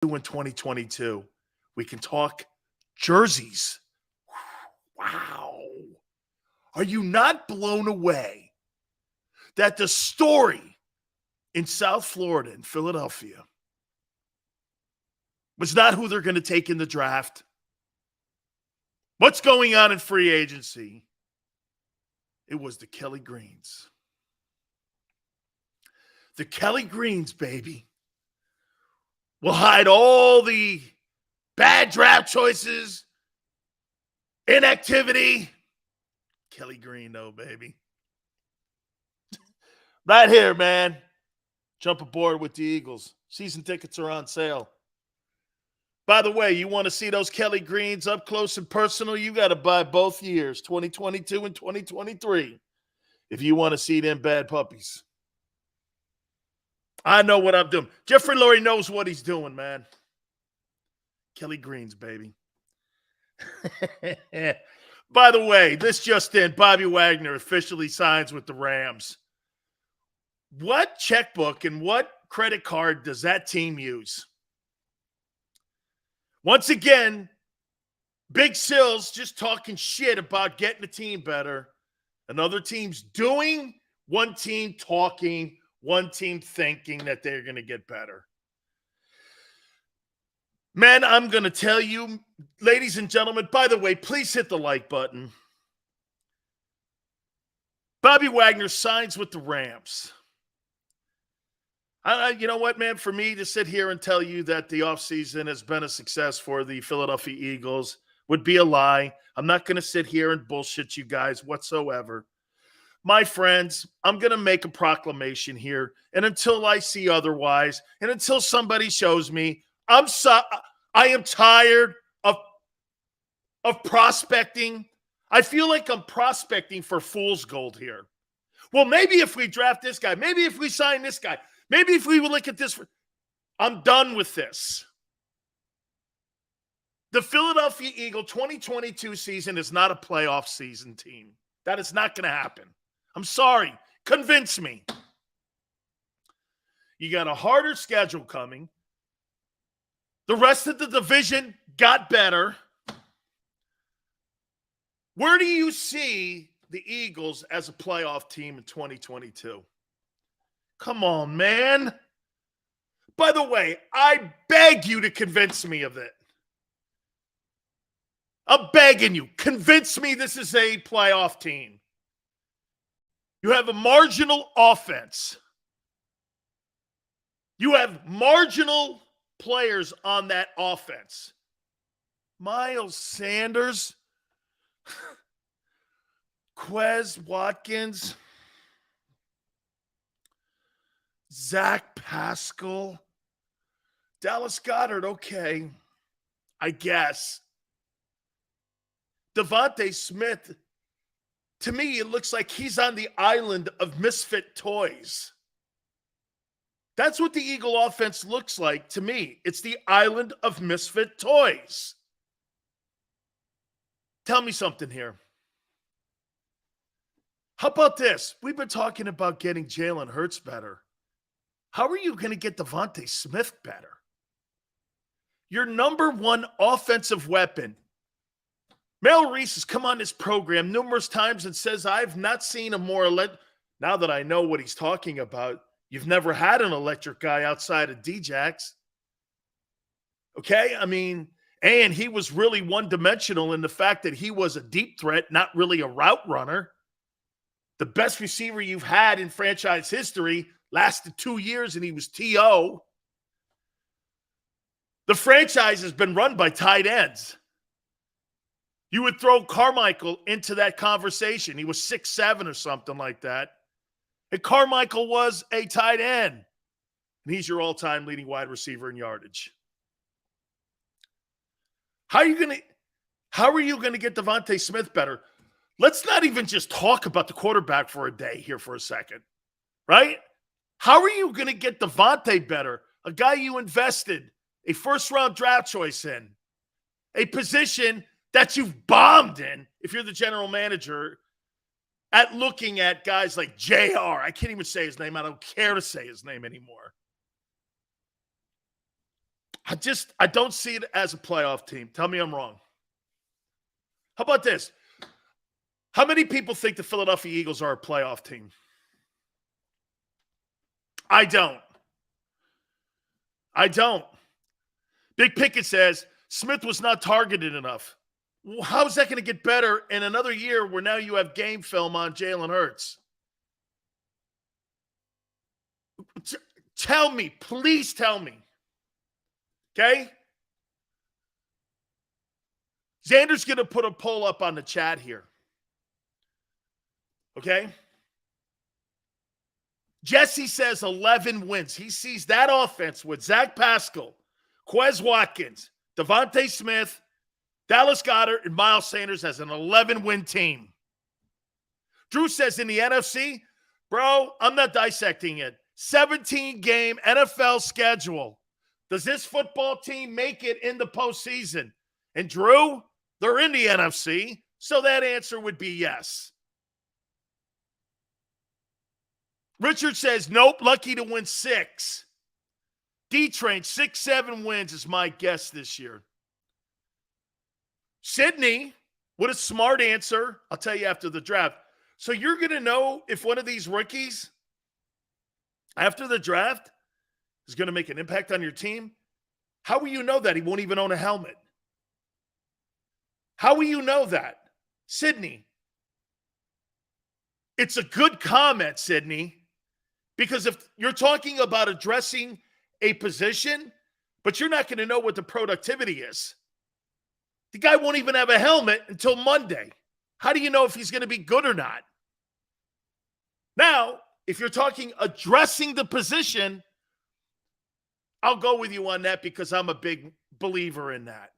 in 2022. We can talk jerseys. Wow. Are you not blown away that the story in South Florida and Philadelphia was not who they're going to take in the draft? What's going on in free agency? It was the Kelly Greens. The Kelly Greens, baby, will hide all the bad draft choices, inactivity. Kelly Green, though, baby. Right here, man. Jump aboard with the Eagles. Season tickets are on sale. By the way, you want to see those Kelly Greens up close and personal, you got to buy both years, 2022 and 2023, if you want to see them bad puppies. I know what I'm doing. Jeffrey Lurie knows what he's doing, man. Kelly Greens, baby. By the way, this just in, Bobby Wagner officially signs with the Rams. What checkbook and what credit card does that team use? Once again, Big Sills just talking shit about getting the team better. Another team's doing, one team talking, one team thinking that they're going to get better. Man, I'm going to tell you, ladies and gentlemen, by the way, please hit the like button. Bobby Wagner signs with the Rams. You know what, man? For me to sit here and tell you that the offseason has been a success for the Philadelphia Eagles would be a lie. I'm not going to sit here and bullshit you guys whatsoever. My friends, I'm going to make a proclamation here, and until I see otherwise, and until somebody shows me, I am tired of prospecting. I feel like I'm prospecting for fool's gold here. Well, maybe if we draft this guy, maybe if we sign this guy, maybe if we would look at this. I'm done with this. The Philadelphia Eagle 2022 season is not a playoff season team. That is not going to happen. I'm sorry. Convince me. You got a harder schedule coming. The rest of the division got better. Where do you see the Eagles as a playoff team in 2022? Come on, man. By the way, I beg you to convince me of it. I'm begging you. Convince me this is a playoff team. You have a marginal offense. You have marginal players on that offense. Miles Sanders, Quez Watkins, Zach Pascal, Dallas Goedert, okay, I guess. Devontae Smith, to me, it looks like he's on the island of misfit toys. That's what the Eagle offense looks like to me. It's the island of misfit toys. Tell me something here. How about this? We've been talking about getting Jalen Hurts better. How are you going to get Devontae Smith better? Your number one offensive weapon. Mel Reese has come on this program numerous times and says, I've not seen a more now that I know what he's talking about, you've never had an electric guy outside of Djax. Okay? I mean, and he was really one-dimensional in the fact that he was a deep threat, not really a route runner. The best receiver you've had in franchise history lasted 2 years, and he was T.O. The franchise has been run by tight ends. You would throw Carmichael into that conversation. He was 6'7" or something like that. And Carmichael was a tight end. And he's your all-time leading wide receiver in yardage. How are you going to get Devontae Smith better? Let's not even just talk about the quarterback for a day here for a second. Right? How are you going to get Devontae better? A guy you invested a first-round draft choice in. A position that you've bombed in, if you're the general manager, at looking at guys like JR. I can't even say his name. I don't care to say his name anymore. I don't see it as a playoff team. Tell me I'm wrong. How about this? How many people think the Philadelphia Eagles are a playoff team? I don't. Big Pickett says Smith was not targeted enough. Well, how is that going to get better in another year where now you have game film on Jalen Hurts? Tell me, please tell me. Okay? Xander's going to put a poll up on the chat here. Okay? Jesse says 11 wins. He sees that offense with Zach Pascal, Quez Watkins, Devontae Smith, Dallas Goedert, and Miles Sanders as an 11-win team. Drew says in the NFC, bro, I'm not dissecting it. 17-game NFL schedule. Does this football team make it in the postseason? And Drew, they're in the NFC, so that answer would be yes. Richard says, nope, lucky to win 6. D-Train, 6-7 wins is my guess this year. Sydney, what a smart answer. I'll tell you after the draft. So you're going to know if one of these rookies after the draft is going to make an impact on your team? How will you know that he won't even own a helmet? How will you know that? Sydney. It's a good comment, Sydney, because if you're talking about addressing a position, but you're not going to know what the productivity is. The guy won't even have a helmet until Monday. How do you know if he's going to be good or not? Now, if you're talking addressing the position, I'll go with you on that because I'm a big believer in that.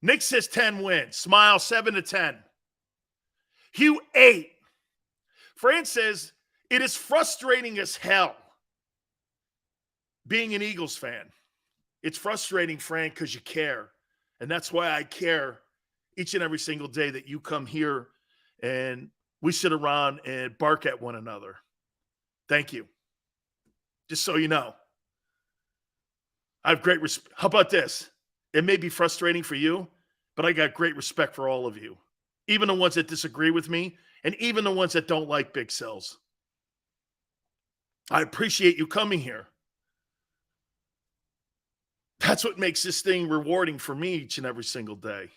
Nick says 10 wins. Smile, 7-10. Hugh, 8. Fran says, it is frustrating as hell being an Eagles fan. It's frustrating, Fran, because you care. And that's why I care each and every single day that you come here and we sit around and bark at one another. Thank you. Just so you know. I have great respect. How about this? It may be frustrating for you, but I got great respect for all of you. Even the ones that disagree with me and even the ones that don't like big sells. I appreciate you coming here. That's what makes this thing rewarding for me each and every single day.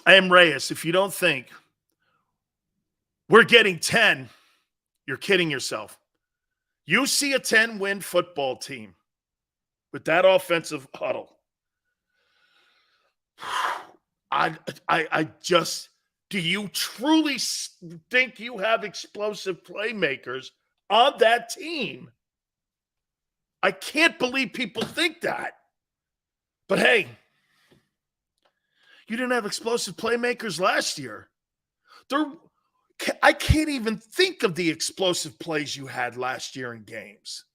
I am Reyes. If you don't think we're getting 10, you're kidding yourself. You see a 10-win football team with that offensive huddle. I just, do you truly think you have explosive playmakers on that team? I can't believe people think that. But hey, you didn't have explosive playmakers last year. I can't even think of the explosive plays you had last year in games.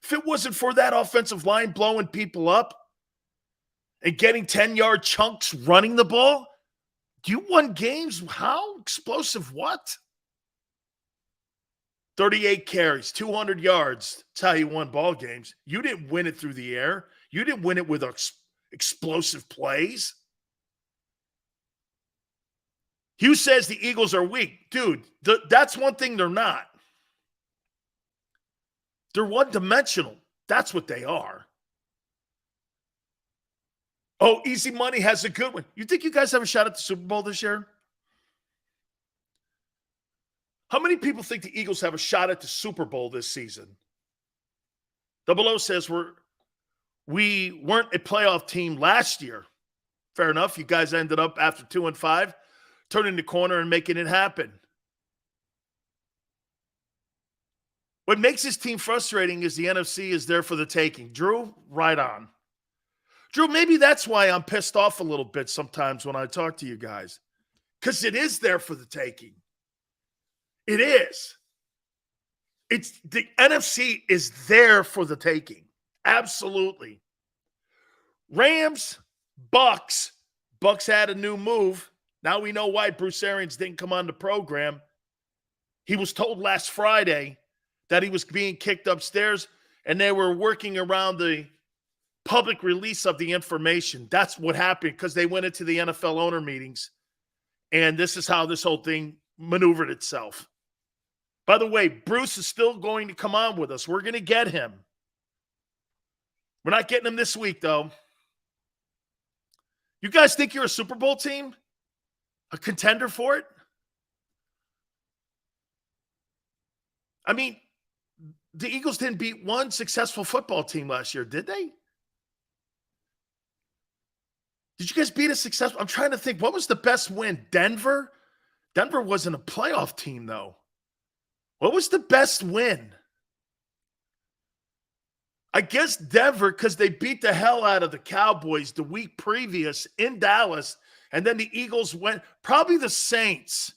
If it wasn't for that offensive line blowing people up and getting 10-yard chunks running the ball, you won games. How explosive what? 38 carries, 200 yards. That's how you won ball games. You didn't win it through the air. You didn't win it with explosive plays. Hugh says the Eagles are weak. Dude, that's one thing they're not. They're one-dimensional. That's what they are. Oh, Easy Money has a good one. You think you guys have a shot at the Super Bowl this year? How many people think the Eagles have a shot at the Super Bowl this season? Double O says we weren't a playoff team last year. Fair enough. You guys ended up after 2-5, turning the corner and making it happen. What makes this team frustrating is the NFC is there for the taking. Drew, right on. Drew, maybe that's why I'm pissed off a little bit sometimes when I talk to you guys. Because it is there for the taking. It is. It's the NFC is there for the taking. Absolutely. Rams, Bucks. Bucks had a new move. Now we know why Bruce Arians didn't come on the program. He was told last Friday that he was being kicked upstairs. and they were working around the public release of the information. That's what happened because they went into the NFL owner meetings, and this is how this whole thing maneuvered itself. By the way, Bruce is still going to come on with us. We're going to get him. We're not getting him this week, though. You guys think you're a Super Bowl team? A contender for it? I mean, the Eagles didn't beat one successful football team last year, did they? Did you guys beat a successful? I'm trying to think. What was the best win? Denver? Denver wasn't a playoff team, though. What was the best win? I guess Denver, because they beat the hell out of the Cowboys the week previous in Dallas, and then the Eagles went. Probably the Saints.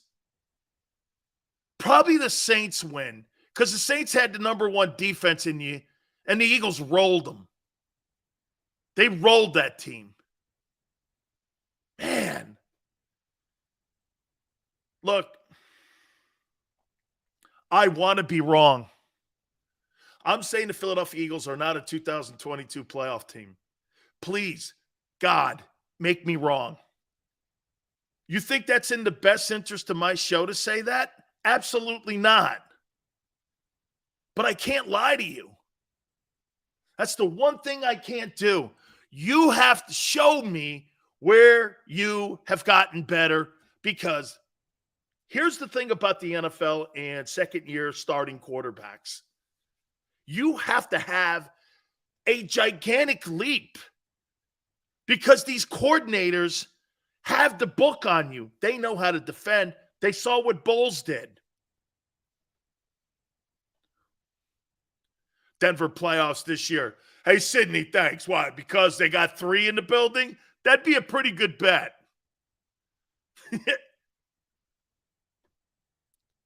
Probably the Saints win, because the Saints had the number one defense in you, and the Eagles rolled them. They rolled that team. Man. Look, I want to be wrong. I'm saying the Philadelphia Eagles are not a 2022 playoff team. Please, God, make me wrong. You think that's in the best interest of my show to say that? Absolutely not. But I can't lie to you. That's the one thing I can't do. You have to show me where you have gotten better, because here's the thing about the NFL and second-year starting quarterbacks. You have to have a gigantic leap, because these coordinators have the book on you. They know how to defend. They saw what Bowles did. Denver playoffs this year. Hey, Sydney, thanks. Why? Because they got 3 in the building? That'd be a pretty good bet.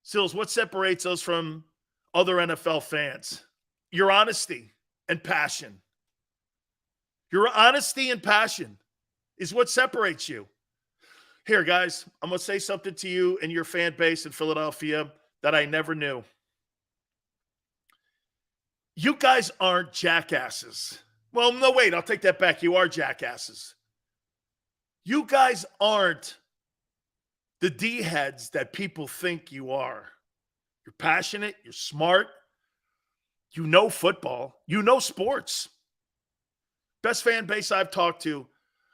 Sills, what separates us from other NFL fans? Your honesty and passion. Your honesty and passion is what separates you. Here, guys, I'm going to say something to you and your fan base in Philadelphia that I never knew. You guys aren't jackasses. Well, no, wait, I'll take that back. You are jackasses. You guys aren't the D-heads that people think you are. You're passionate. You're smart. You know football. You know sports. Best fan base I've talked to.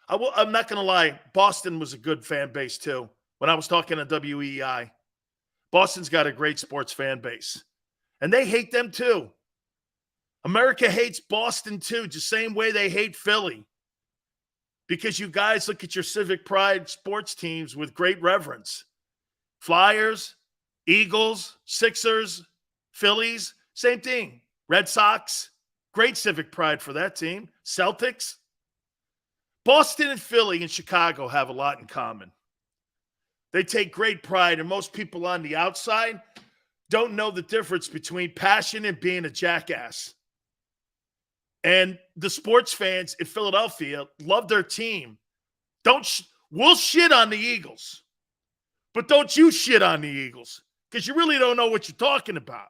I'm not going to lie. Boston was a good fan base, too, when I was talking to WEI. Boston's got a great sports fan base. And they hate them, too. America hates Boston, too, the same way they hate Philly. Because you guys look at your Civic Pride sports teams with great reverence. Flyers, Eagles, Sixers, Phillies, same thing. Red Sox, great Civic Pride for that team. Celtics. Boston and Philly and Chicago have a lot in common. They take great pride, and most people on the outside don't know the difference between passion and being a jackass. And the sports fans in Philadelphia love their team. We'll shit on the Eagles, but don't you shit on the Eagles, because you really don't know what you're talking about.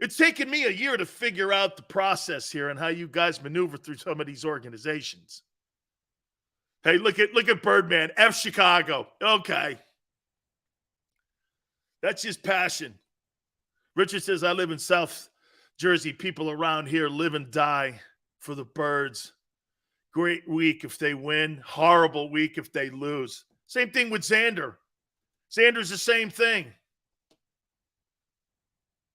It's taken me a year to figure out the process here and how you guys maneuver through some of these organizations. Hey, look at Birdman, F Chicago. Okay. That's just passion. Richard says, I live in South Jersey. People around here live and die for the Birds. Great week if they win. Horrible week if they lose. Same thing with Xander. Xander's the same thing.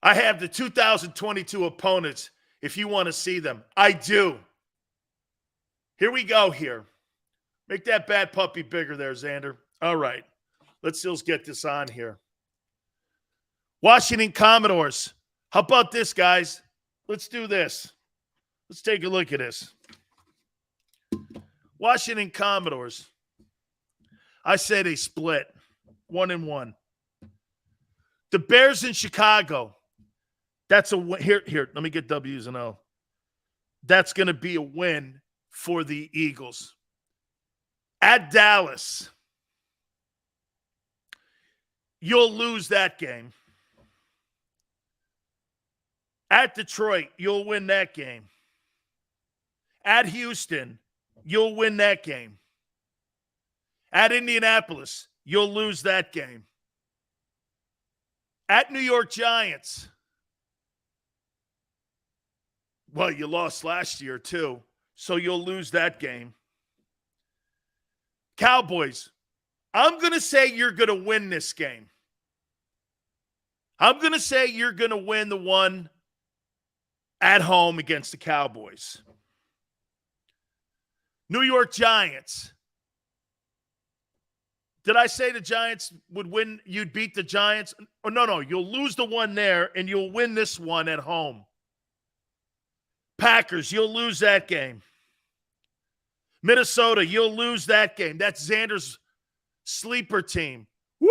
I have the 2022 opponents if you want to see them. I do. Here we go here. Make that bad puppy bigger there, Xander. All right. Let's still get this on here. Washington Commodores. How about this, guys? Let's do this. Let's take a look at this. Washington Commodores. I said a split. 1-1. The Bears in Chicago. That's a win. Here, let me get W's and O. That's going to be a win for the Eagles. At Dallas, you'll lose that game. At Detroit, you'll win that game. At Houston, you'll win that game. At Indianapolis, you'll lose that game. At New York Giants, well, you lost last year too, so you'll lose that game. Cowboys, I'm going to say you're going to win this game. I'm going to say you're going to win the one at home against the Cowboys. New York Giants. Did I say the Giants would win? You'd beat the Giants? Oh, no. You'll lose the one there, and you'll win this one at home. Packers, you'll lose that game. Minnesota, you'll lose that game. That's Xander's sleeper team. Woo,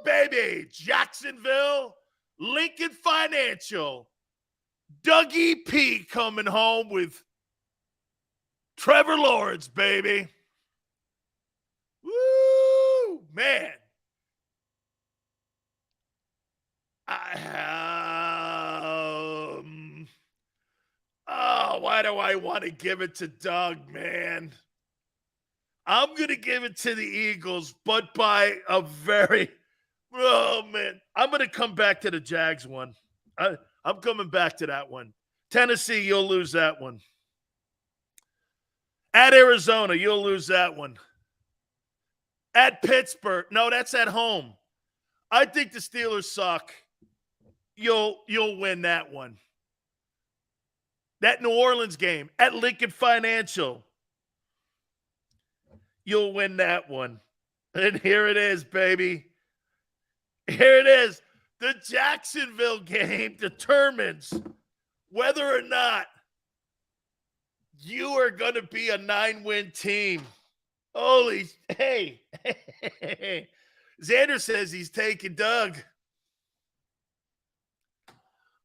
baby. Jacksonville, Lincoln Financial. Dougie P coming home with Trevor Lawrence, baby. Woo, man. Why do I want to give it to Doug, man? I'm going to give it to the Eagles, but by a very, man. I'm going to come back to the Jags one. I'm coming back to that one. Tennessee, you'll lose that one. At Arizona, you'll lose that one. At Pittsburgh, no, that's at home. I think the Steelers suck. You'll win that one. That New Orleans game at Lincoln Financial, you'll win that one. And here it is, baby. Here it is. The Jacksonville game determines whether or not you are going to be a 9-win team. Hey. Xander says he's taking Doug.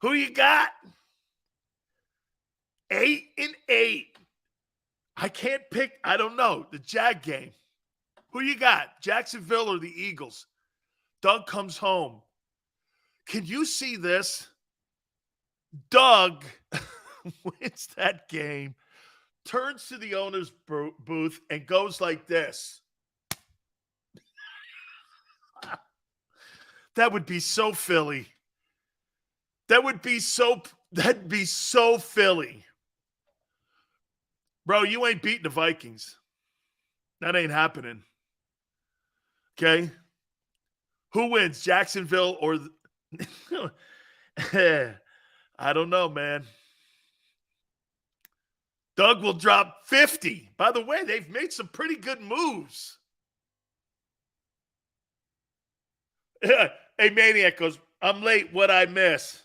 Who you got? 8-8. I can't pick. I don't know. The Jag game. Who you got? Jacksonville or the Eagles? Doug comes home. Can you see this? Doug wins that game, turns to the owner's booth, and goes like this. That would be so Philly. That'd be so Philly. Bro, you ain't beating the Vikings. That ain't happening. Okay? Who wins, Jacksonville or I don't know, man. Doug will drop 50. By the way, they've made some pretty good moves. Hey, Maniac goes, I'm late. What'd I miss?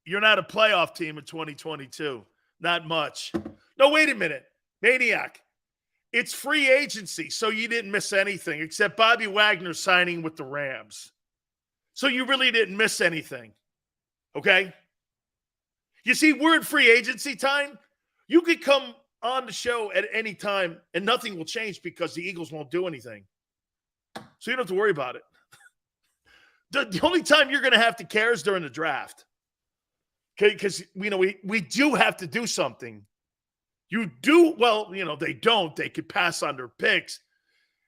You're not a playoff team in 2022. Not much. No, wait a minute. Maniac. It's free agency, so you didn't miss anything except Bobby Wagner signing with the Rams. So you really didn't miss anything. Okay? You see, we're in free agency time. You could come on the show at any time and nothing will change because the Eagles won't do anything. So you don't have to worry about it. The only time you're going to have to care is during the draft. Okay? Because, we do have to do something. You do, well, they don't. They could pass on their picks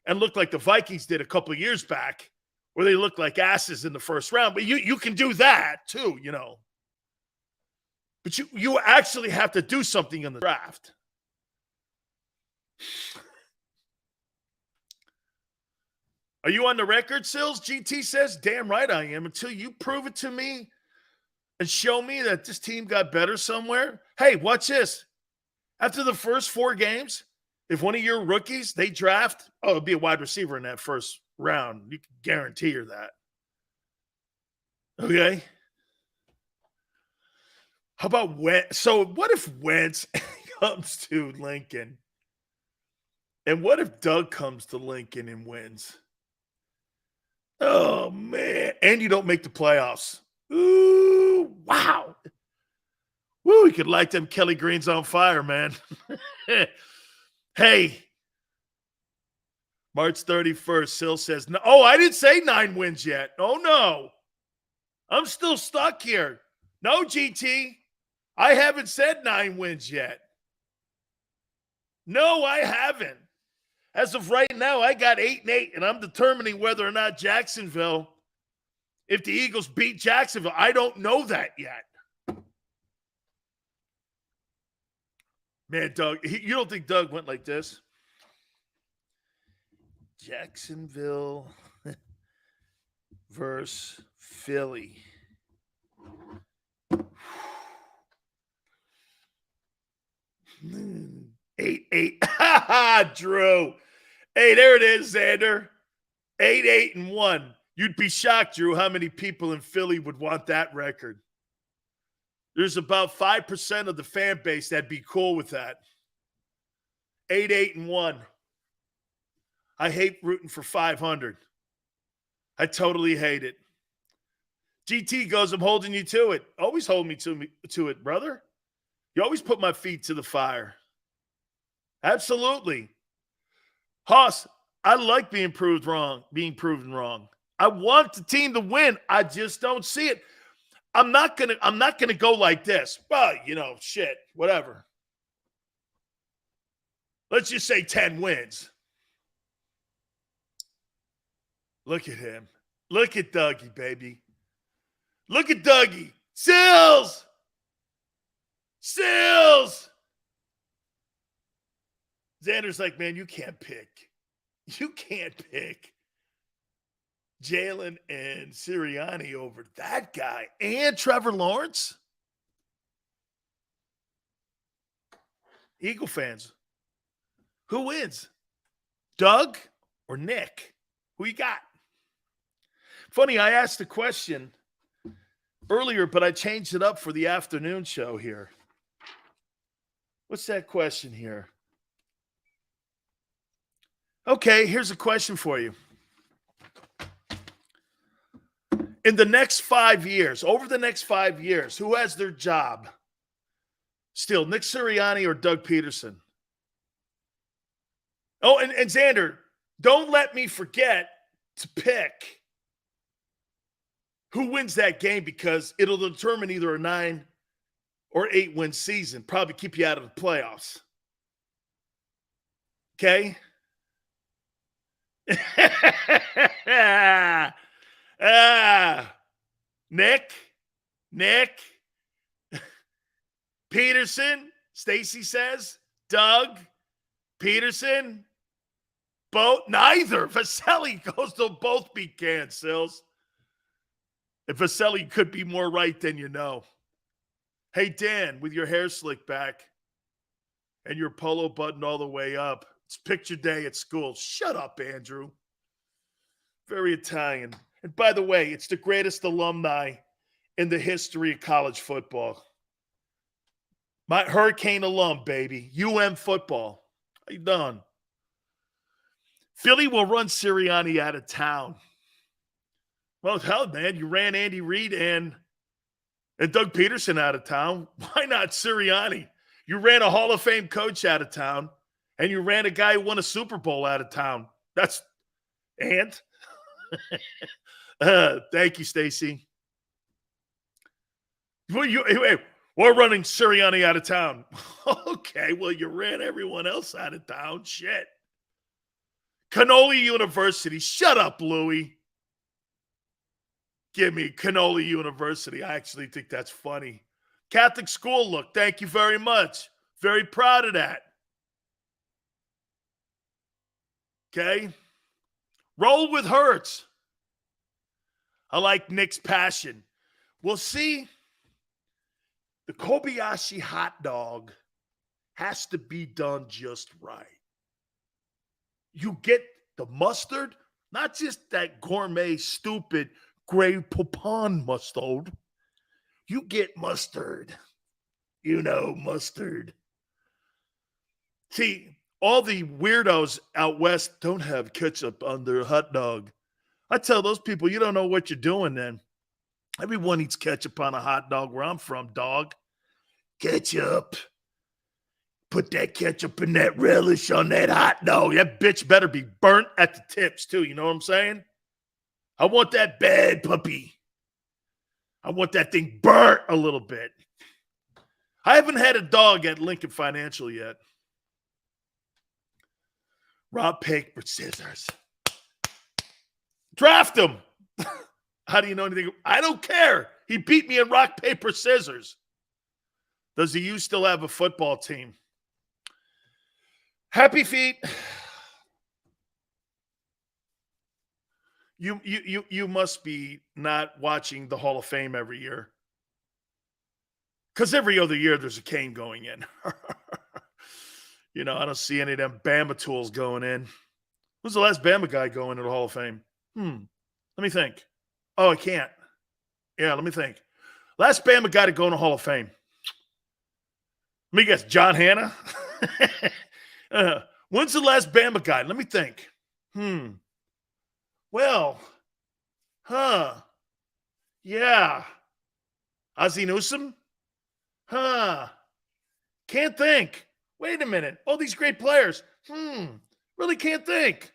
and look like the Vikings did a couple of years back where they looked like asses in the first round. But you can do that too, But you actually have to do something in the draft. Are you on the record, Sills? GT says, damn right I am. Until you prove it to me and show me that this team got better somewhere. Hey, watch this. After the first 4 games, if one of your rookies, they draft, it'll be a wide receiver in that first round. You can guarantee her that. Okay? How about Wentz? So what if Wentz comes to Lincoln? And what if Doug comes to Lincoln and wins? Oh, man. And you don't make the playoffs. Ooh, wow. Woo, we could light them Kelly Greens on fire, man. Hey, March 31st, Sil says, no, I didn't say 9 wins yet. Oh, no. I'm still stuck here. No, GT. I haven't said 9 wins yet. No, I haven't. As of right now, I got 8-8, and I'm determining whether or not Jacksonville, if the Eagles beat Jacksonville, I don't know that yet. Man, Doug, you don't think Doug went like this? Jacksonville versus Philly. 8-8. Drew. Hey, there it is, Xander. 8-8-1. You'd be shocked, Drew, how many people in Philly would want that record. There's about 5% of the fan base that'd be cool with that. 8-8-1. I hate rooting for 500. I totally hate it. GT goes, I'm holding you to it. Always hold me to it, brother. You always put my feet to the fire. Absolutely. Hoss, I like being proven wrong. I want the team to win. I just don't see it. I'm not gonna go like this. Well, shit, whatever. Let's just say 10 wins. Look at him. Look at Dougie, baby. Look at Dougie. Sills! Xander's like, man, you can't pick. You can't pick Jalen and Sirianni over that guy and Trevor Lawrence. Eagle fans, who wins? Doug or Nick? Who you got? Funny, I asked the question earlier, but I changed it up for the afternoon show here. What's that question here? Okay, here's a question for you. In the next 5 years, over the next 5 years, who has their job still, Nick Sirianni or Doug Pederson? Oh, and Xander, don't let me forget to pick who wins that game, because it'll determine either a 9 or 8 win season. Probably keep you out of the playoffs. Okay? Nick, Pederson, Stacy says, Doug, Pederson, both, neither. Vaselli goes, they'll both be canned, Sills. If Vaselli could be more right than you know. Hey, Dan, with your hair slicked back and your polo button all the way up, it's picture day at school. Shut up, Andrew. Very Italian. And by the way, it's the greatest alumni in the history of college football. My Hurricane alum, baby. UM football. How you doing? Philly will run Sirianni out of town. Well, hell, man, you ran Andy Reid and Doug Pederson out of town. Why not Sirianni? You ran a Hall of Fame coach out of town, and you ran a guy who won a Super Bowl out of town. That's – and? Thank you, Stacy. We're running Sirianni out of town. Okay, well, you ran everyone else out of town. Shit. Cannoli University. Shut up, Louie. Give me Cannoli University. I actually think that's funny. Catholic school look. Thank you very much. Very proud of that. Okay. Roll with Hurts. I like Nick's passion. We'll see. The Kobayashi hot dog has to be done just right. You get the mustard, not just that gourmet, stupid Grey Poupon mustard. You get mustard. Mustard. See, all the weirdos out west don't have ketchup on their hot dog. I tell those people, you don't know what you're doing then. Everyone eats ketchup on a hot dog where I'm from, dog. Ketchup. Put that ketchup and that relish on that hot dog. That bitch better be burnt at the tips, too. You know what I'm saying? I want that bad puppy. I want that thing burnt a little bit. I haven't had a dog at Lincoln Financial yet. Rock, paper, scissors. Draft him. How do you know anything? I don't care. He beat me in rock, paper, scissors. Does the U still have a football team? Happy feet. You must be not watching the Hall of Fame every year. Because every other year there's a cane going in. I don't see any of them Bama tools going in. Who's the last Bama guy going to the Hall of Fame? Let me think. Oh, I can't. Yeah, let me think. Last Bama guy to go in the Hall of Fame. Let me guess, John Hanna? When's the last Bama guy? Let me think. Well, yeah. Ozzie Newsome? Can't think. Wait a minute. All these great players. Really can't think.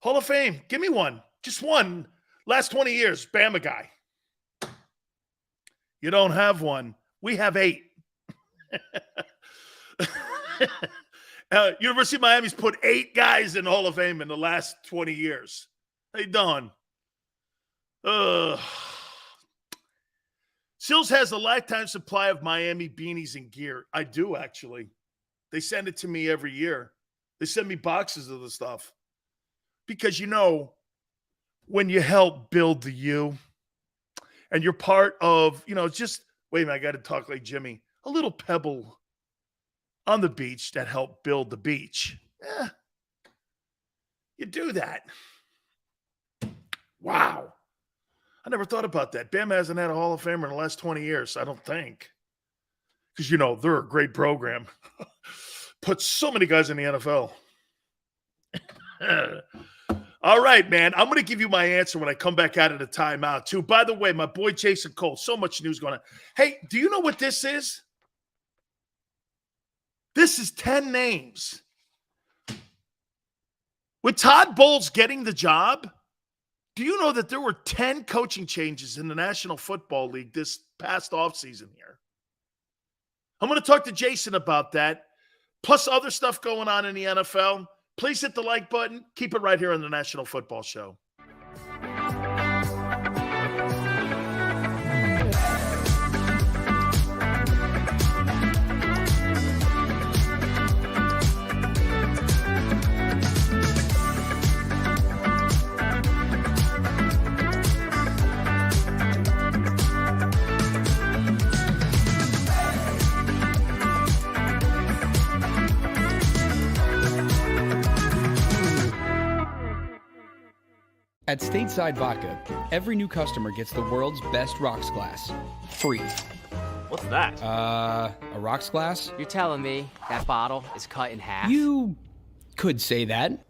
Hall of Fame. Give me one. Just one. Last 20 years, Bama guy. You don't have one. We have 8. University of Miami's put 8 guys in the Hall of Fame in the last 20 years. How you doing? Sills has a lifetime supply of Miami beanies and gear. I do, actually. They send it to me every year. They send me boxes of the stuff. Because, when you help build the U and you're part of, just, wait a minute, I got to talk like Jimmy, a little pebble on the beach that helped build the beach. You do that. Wow. I never thought about that. Bama hasn't had a Hall of Famer in the last 20 years, I don't think. Because, they're a great program. Put so many guys in the NFL. All right, man. I'm going to give you my answer when I come back out of the timeout, too. By the way, my boy Jason Cole, so much news going on. Hey, do you know what this is? This is 10 names. With Todd Bowles getting the job, do you know that there were 10 coaching changes in the National Football League this past offseason here? I'm going to talk to Jason about that, plus other stuff going on in the NFL. Please hit the like button. Keep it right here on the National Football Show. At Stateside Vodka, every new customer gets the world's best rocks glass, free. What's that? A rocks glass? You're telling me that bottle is cut in half? You could say that.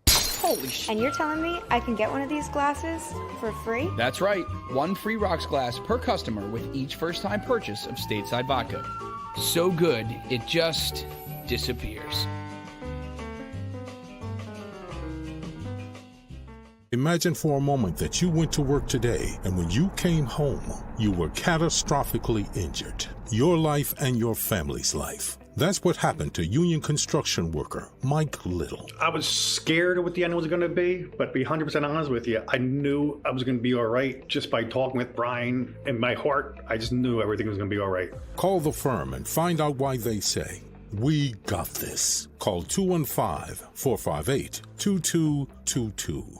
Holy shit. And you're telling me I can get one of these glasses for free? That's right. 1 free rocks glass per customer with each first-time purchase of Stateside Vodka. So good, it just disappears. Imagine for a moment that you went to work today and when you came home, you were catastrophically injured. Your life and your family's life. That's what happened to union construction worker Mike Little. I was scared of what the end was going to be, but to be 100% honest with you, I knew I was going to be all right just by talking with Brian. In my heart, I just knew everything was going to be all right. Call the firm and find out why they say, "We got this." Call 215-458-2222.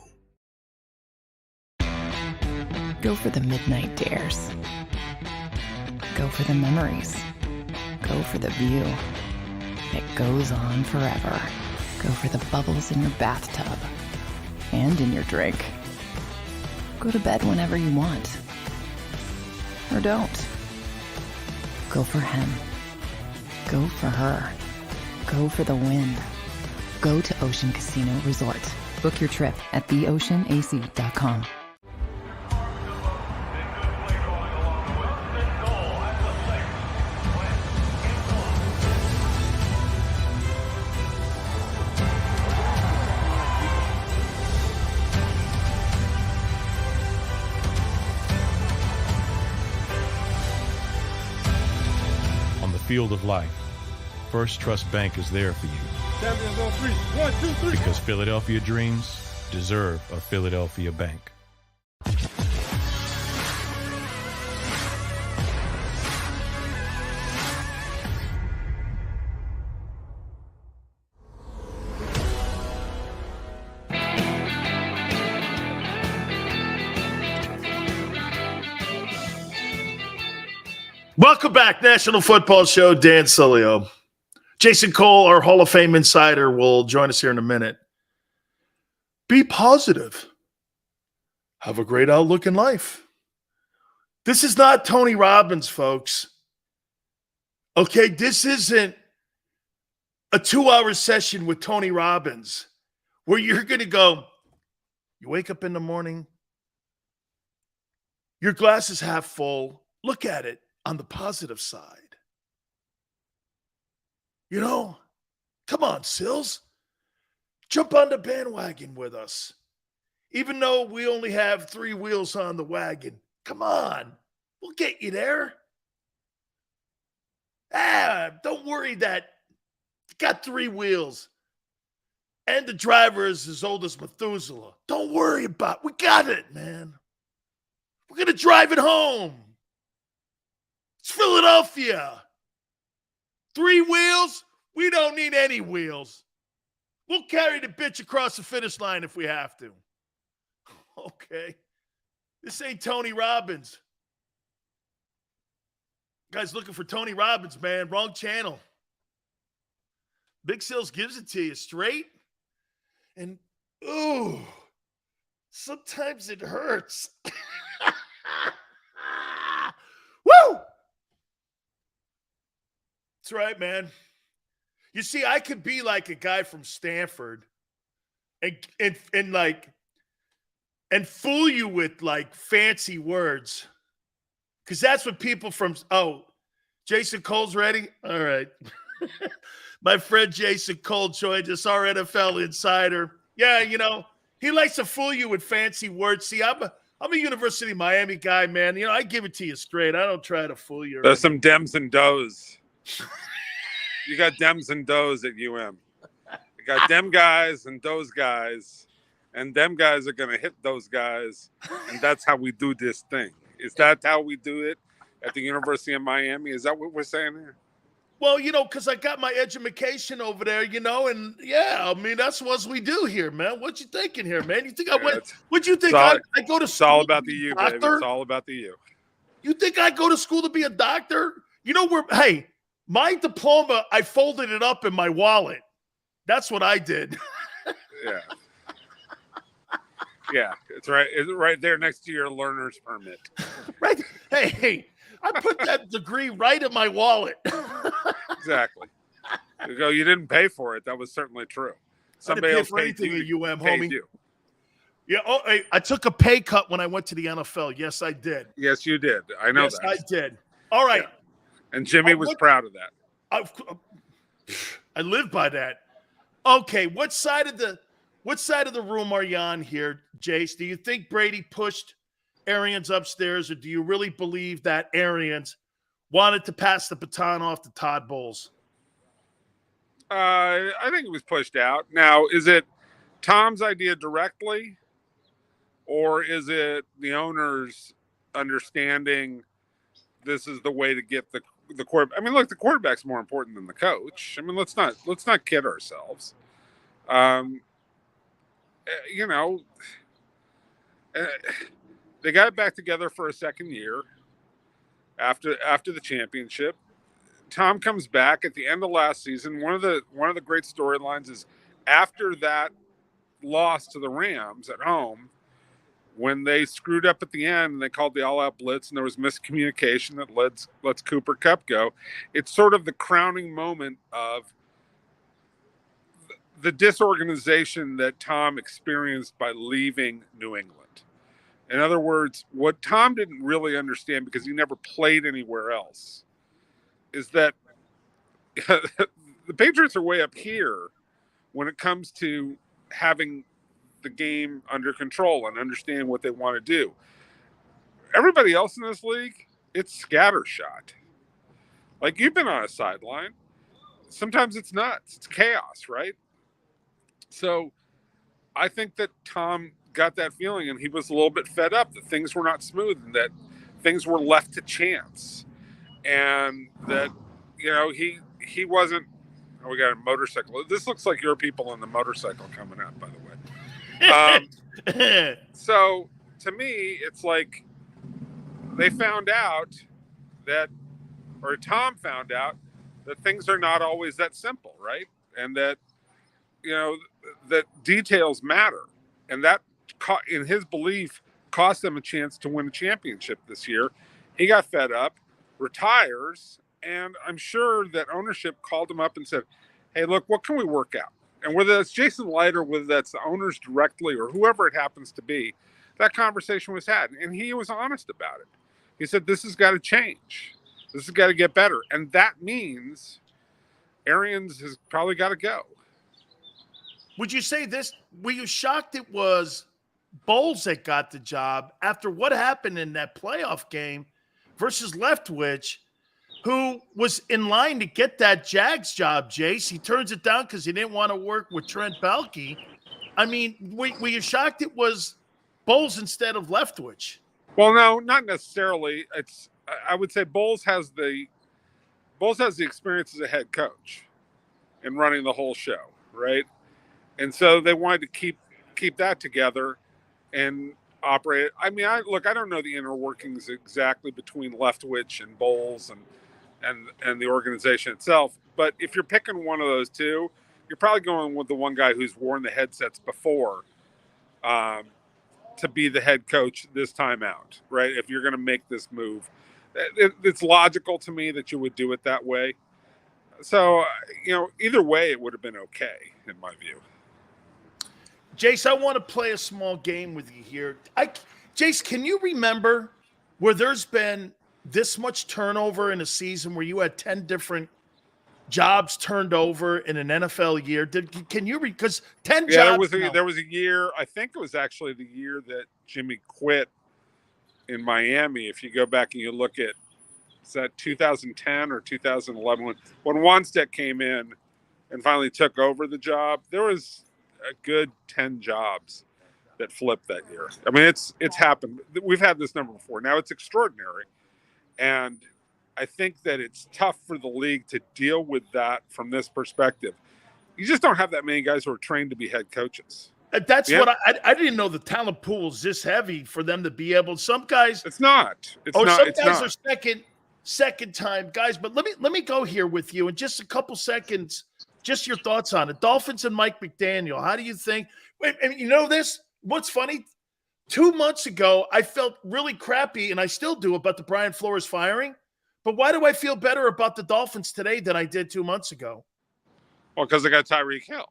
Go for the midnight dares. Go for the memories. Go for the view. It goes on forever. Go for the bubbles in your bathtub and in your drink. Go to bed whenever you want. Or don't. Go for him. Go for her. Go for the win. Go to Ocean Casino Resort. Book your trip at theoceanac.com. field of life, First Trust Bank is there for you. Champions on three. 1, 2, 3. Because Philadelphia dreams deserve a Philadelphia bank. Welcome back, National Football Show. Dan Sileo. Jason Cole, our Hall of Fame insider, will join us here in a minute. Be positive. Have a great outlook in life. This is not Tony Robbins, folks. Okay, this isn't a 2-hour session with Tony Robbins where you're going to go, you wake up in the morning, your glass is half full, look at it on the positive side. You know, come on, Sills. Jump on the bandwagon with us. Even though we only have 3 wheels on the wagon. Come on. We'll get you there. Don't worry that you got 3 wheels. And the driver is as old as Methuselah. Don't worry about it. We got it, man. We're going to drive it home. It's Philadelphia. 3 wheels? We don't need any wheels. We'll carry the bitch across the finish line if we have to. Okay. This ain't Tony Robbins. Guys looking for Tony Robbins, man. Wrong channel. Big Sills gives it to you straight. And, ooh, sometimes it hurts. Woo! That's right, man. You see, I could be like a guy from Stanford and fool you with like fancy words. Because that's what people from, Jason Cole's ready? All right. My friend Jason Cole joined us, our NFL insider. Yeah, you know, he likes to fool you with fancy words. See, I'm a University of Miami guy, man. You know, I give it to you straight. I don't try to fool you. There's some Dems and Does. You got Dems and Does at UM. You got them guys and those guys, and them guys are going to hit those guys, and that's how we do this thing. Is that how we do it at the University of Miami? Is that what we're saying here? Well, you know, because I got my education over there, you know, and yeah, I mean, that's what we do here, man. What you thinking here, man? You think I went? What you think? I go to school? It's all about the you, baby. It's all about the you. You think I go to school to be a doctor? You know where? Hey, my diploma, I folded it up in my wallet. That's what I did. Yeah. Yeah, it's right there next to your learner's permit. Right. Hey, I put that degree right in my wallet. Exactly. You go, you didn't pay for it. That was certainly true. Somebody else paid anything you. at UM, homie. You. Yeah. Oh, hey, I took a pay cut when I went to the NFL. Yes, I did. Yes, you did. I know that. Yes, I did. All right. Yeah. And Jimmy was proud of that. I live by that. Okay, what side of the room are you on here, Jace? Do you think Brady pushed Arians upstairs, or do you really believe that Arians wanted to pass the baton off to Todd Bowles? I think it was pushed out. Now, is it Tom's idea directly, or is it the owner's understanding this is the way to get the quarterback? I mean, look, the quarterback's more important than the coach. I mean, let's not kid ourselves. You know, they got back together for a second year after the championship. Tom comes back at the end of last season. One of the great storylines is after that loss to the Rams at home, when they screwed up at the end and they called the all-out blitz and there was miscommunication that lets Cooper Kupp go. It's sort of the crowning moment of the disorganization that Tom experienced by leaving New England. In other words, what Tom didn't really understand, because he never played anywhere else, is that the Patriots are way up here when it comes to having the game under control and understanding what they want to do. Everybody else in this league, it's scattershot. Like, you've been on a sideline. Sometimes it's nuts. It's chaos, right? So I think that Tom got that feeling, and he was a little bit fed up that things were not smooth and that things were left to chance. And that, he wasn't. Oh, we got a motorcycle. This looks like your people on the motorcycle coming out, by the way. So to me, it's like they found out that, or Tom found out that things are not always that simple, right? And that, that details matter. And that, in his belief, cost them a chance to win a championship this year. He got fed up, retires, and I'm sure that ownership called him up and said, hey, look, what can we work out? And whether that's Jason Light or whether that's the owners directly or whoever it happens to be, that conversation was had. And he was honest about it. He said, this has got to change. This has got to get better. And that means Arians has probably got to go. Would you say this? Were you shocked it was Bowles that got the job after what happened in that playoff game versus Leftwich, who was in line to get that Jags job, Jace? He turns it down because he didn't want to work with Trent Baalke. I mean, were you shocked it was Bowles instead of Leftwich? Well, no, not necessarily. I would say Bowles has the experience as a head coach in running the whole show, right? And so they wanted to keep that together and operate it. I mean, I don't know the inner workings exactly between Leftwich and Bowles and the organization itself. But if you're picking one of those two, you're probably going with the one guy who's worn the headsets before to be the head coach this time out, right? If you're going to make this move, it's logical to me that you would do it that way. So, either way, it would have been okay, in my view. Jace, I want to play a small game with you here. Jace, can you remember where there's been this much turnover in a season where you had 10 different jobs turned over in an NFL year? Can you because 10 jobs? There was a year, I think it was actually the year that Jimmy quit in Miami. If you go back and you look at, is that 2010 or 2011 when Wanstead came in and finally took over the job? There was a good 10 jobs that flipped that year. I mean, it's happened. We've had this number before. Now it's extraordinary. And I think that it's tough for the league to deal with that from this perspective. You just don't have that many guys who are trained to be head coaches. That's what I didn't know the talent pool is this heavy for them to be able. Some guys, it's not. Some guys are second time guys. But let me go here with you in just a couple seconds. Just your thoughts on it. Dolphins and Mike McDaniel. How do you think? And you know this? What's funny? 2 months ago, I felt really crappy, and I still do, about the Brian Flores firing. But why do I feel better about the Dolphins today than I did 2 months ago? Well, because they got Tyreek Hill.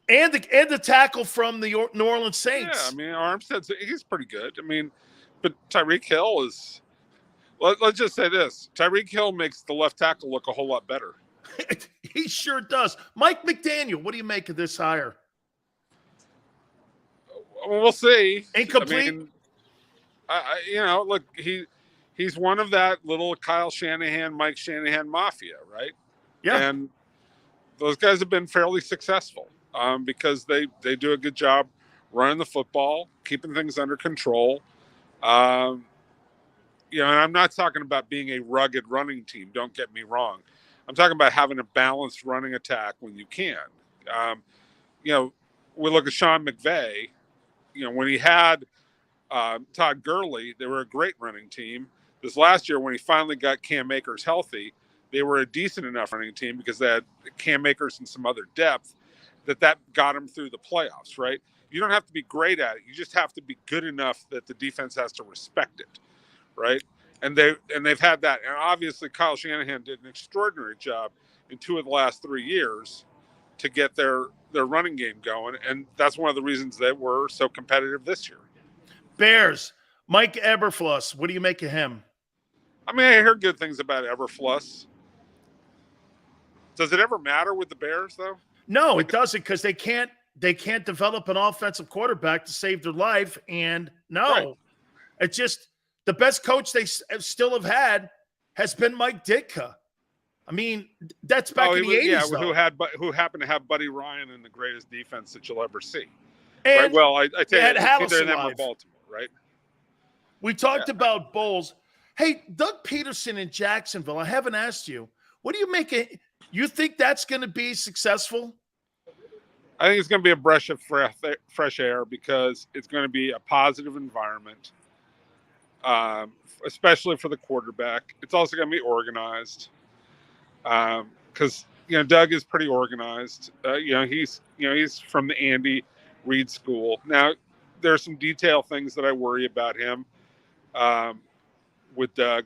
And the tackle from the New Orleans Saints. Yeah, I mean, Armstead's he's pretty good. I mean, but Tyreek Hill is – let's just say this. Tyreek Hill makes the left tackle look a whole lot better. He sure does. Mike McDaniel, what do you make of this hire? Well, we'll see. Incomplete? I mean, look, he's one of that little Kyle Shanahan, Mike Shanahan mafia, right? Yeah. And those guys have been fairly successful because they do a good job running the football, keeping things under control. And I'm not talking about being a rugged running team. Don't get me wrong. I'm talking about having a balanced running attack when you can. We look at Sean McVay. When he had Todd Gurley, they were a great running team. This last year, when he finally got Cam Akers healthy, they were a decent enough running team because they had Cam Akers and some other depth that got him through the playoffs, right? You don't have to be great at it. You just have to be good enough that the defense has to respect it, right? And they've had that. And obviously, Kyle Shanahan did an extraordinary job in 2 of the last 3 years to get their running game going. And that's one of the reasons that we're so competitive this year. Bears, Mike Eberflus. What do you make of him? I mean, I hear good things about Eberflus. Does it ever matter with the Bears, though? No, it doesn't, because they can't develop an offensive quarterback to save their life. And no, It's just the best coach they still have had has been Mike Ditka. I mean, that's back in the 80s, yeah, though. who happened to have Buddy Ryan in the greatest defense that you'll ever see. And right? Well, I tell you, had it's Hallis either them or alive. Baltimore, right? We talked about bowls. Hey, Doug Pederson in Jacksonville, I haven't asked you. What do you make it? You think that's going to be successful? I think it's going to be a breath of fresh air because it's going to be a positive environment, especially for the quarterback. It's also going to be organized because Doug is pretty organized. He's from the Andy Reid school. Now, there are some detail things that I worry about him with Doug.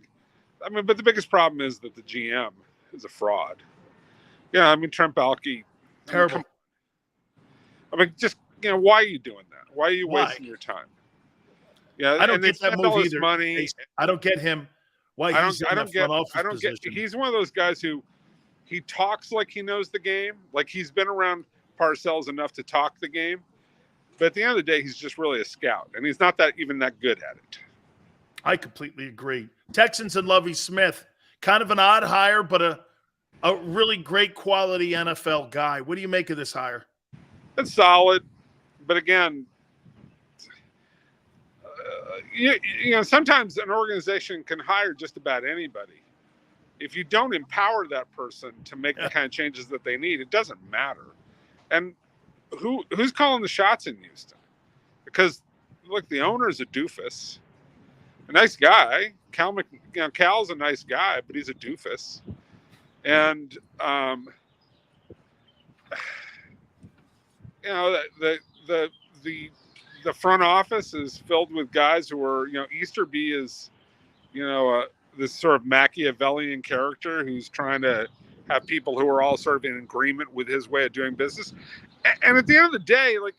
I mean, but the biggest problem is that the GM is a fraud. Yeah, I mean, Trent Baalke. Terrible. Just, why are you doing that? Why are you wasting your time? Yeah, I don't get that move either. Money. I don't get him. Why he's in the front office position. He's one of those guys who he talks like he knows the game. Like he's been around Parcells enough to talk the game. But at the end of the day, he's just really a scout. And he's not even that good at it. I completely agree. Texans and Lovie Smith, kind of an odd hire, but a really great quality NFL guy. What do you make of this hire? It's solid, but again, sometimes an organization can hire just about anybody. If you don't empower that person to make the kind of changes that they need, it doesn't matter. And who's calling the shots in Houston? Because look, the owner is a doofus, a nice guy. Cal's a nice guy, but he's a doofus, and the front office is filled with guys who are, Easterby is, this sort of Machiavellian character who's trying to have people who are all sort of in agreement with his way of doing business. And at the end of the day, like,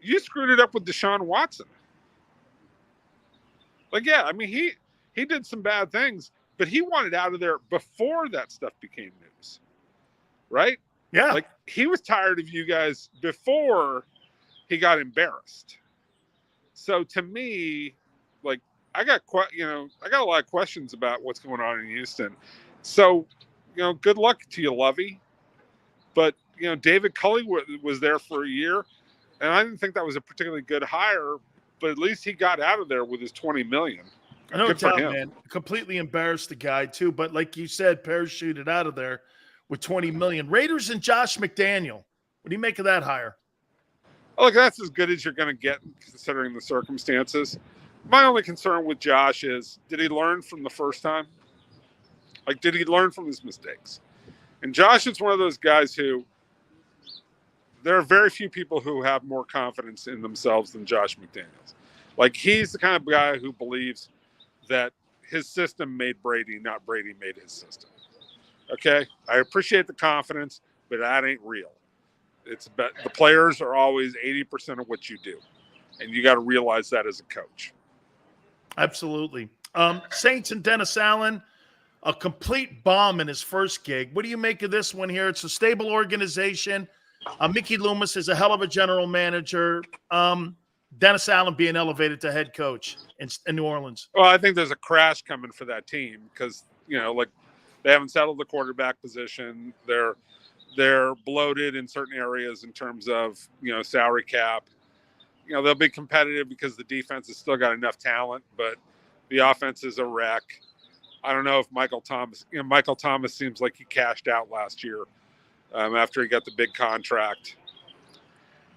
you screwed it up with Deshaun Watson. Like, yeah, I mean, he did some bad things, but he wanted out of there before that stuff became news, right? Yeah. Like, he was tired of you guys before he got embarrassed. So to me, like, I got a lot of questions about what's going on in Houston. So, good luck to you, Lovey. But, David Culley was there for a year, and I didn't think that was a particularly good hire, but at least he got out of there with his $20 million. No doubt, man. Completely embarrassed the guy, too. But like you said, parachuted out of there with $20 million. Raiders and Josh McDaniel. What do you make of that hire? Look, that's as good as you're going to get considering the circumstances. My only concern with Josh is, did he learn from the first time? Like, did he learn from his mistakes? And Josh is one of those guys who, there are very few people who have more confidence in themselves than Josh McDaniels. Like, he's the kind of guy who believes that his system made Brady, not Brady made his system. Okay? I appreciate the confidence, but that ain't real. It's about, the players are always 80% of what you do. And you got to realize that as a coach. Absolutely. Saints and Dennis Allen, a complete bomb in his first gig. What do you make of this one here? It's a stable organization. Mickey Loomis is a hell of a general manager. Dennis Allen being elevated to head coach in New Orleans. Well, I think there's a crash coming for that team because, like, they haven't settled the quarterback position. They're bloated in certain areas in terms of, salary cap. They'll be competitive because the defense has still got enough talent, but the offense is a wreck. I don't know if Michael Thomas seems like he cashed out last year after he got the big contract.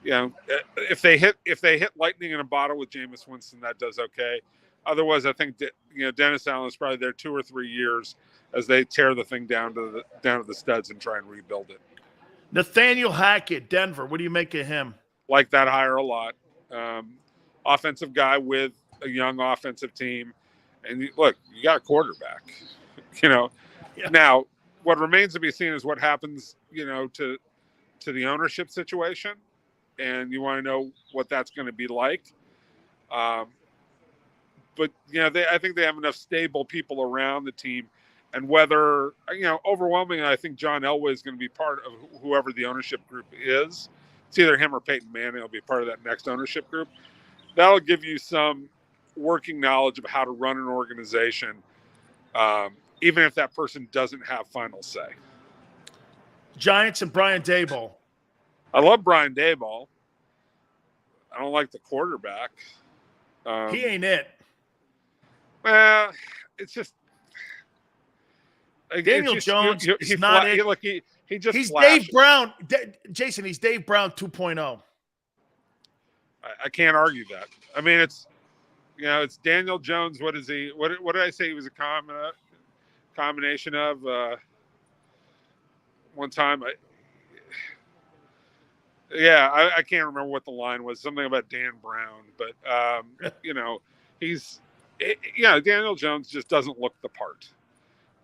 If they hit lightning in a bottle with Jameis Winston, that does okay. Otherwise, I think Dennis Allen is probably there 2 or 3 years as they tear the thing down to the studs and try and rebuild it. Nathaniel Hackett, Denver. What do you make of him? Like that hire a lot. Offensive guy with a young offensive team, and look, you got a quarterback. Yeah. Now, what remains to be seen is what happens, to the ownership situation, and you want to know what that's going to be like. But I think they have enough stable people around the team, and whether overwhelmingly, I think John Elway is going to be part of whoever the ownership group is. It's either him or Peyton Manning will be part of that next ownership group. That'll give you some working knowledge of how to run an organization even if that person doesn't have final say. Giants and Brian Daboll. I love Brian Daboll. I don't like the quarterback. He ain't it. Well, it's just Daniel Jones is not it. He's Dave Brown. Jason, he's Dave Brown 2.0. I can't argue that. I mean, it's Daniel Jones. What is he? What did I say? He was a combination of. One time, I can't remember what the line was. Something about Dan Brown, but Daniel Jones just doesn't look the part.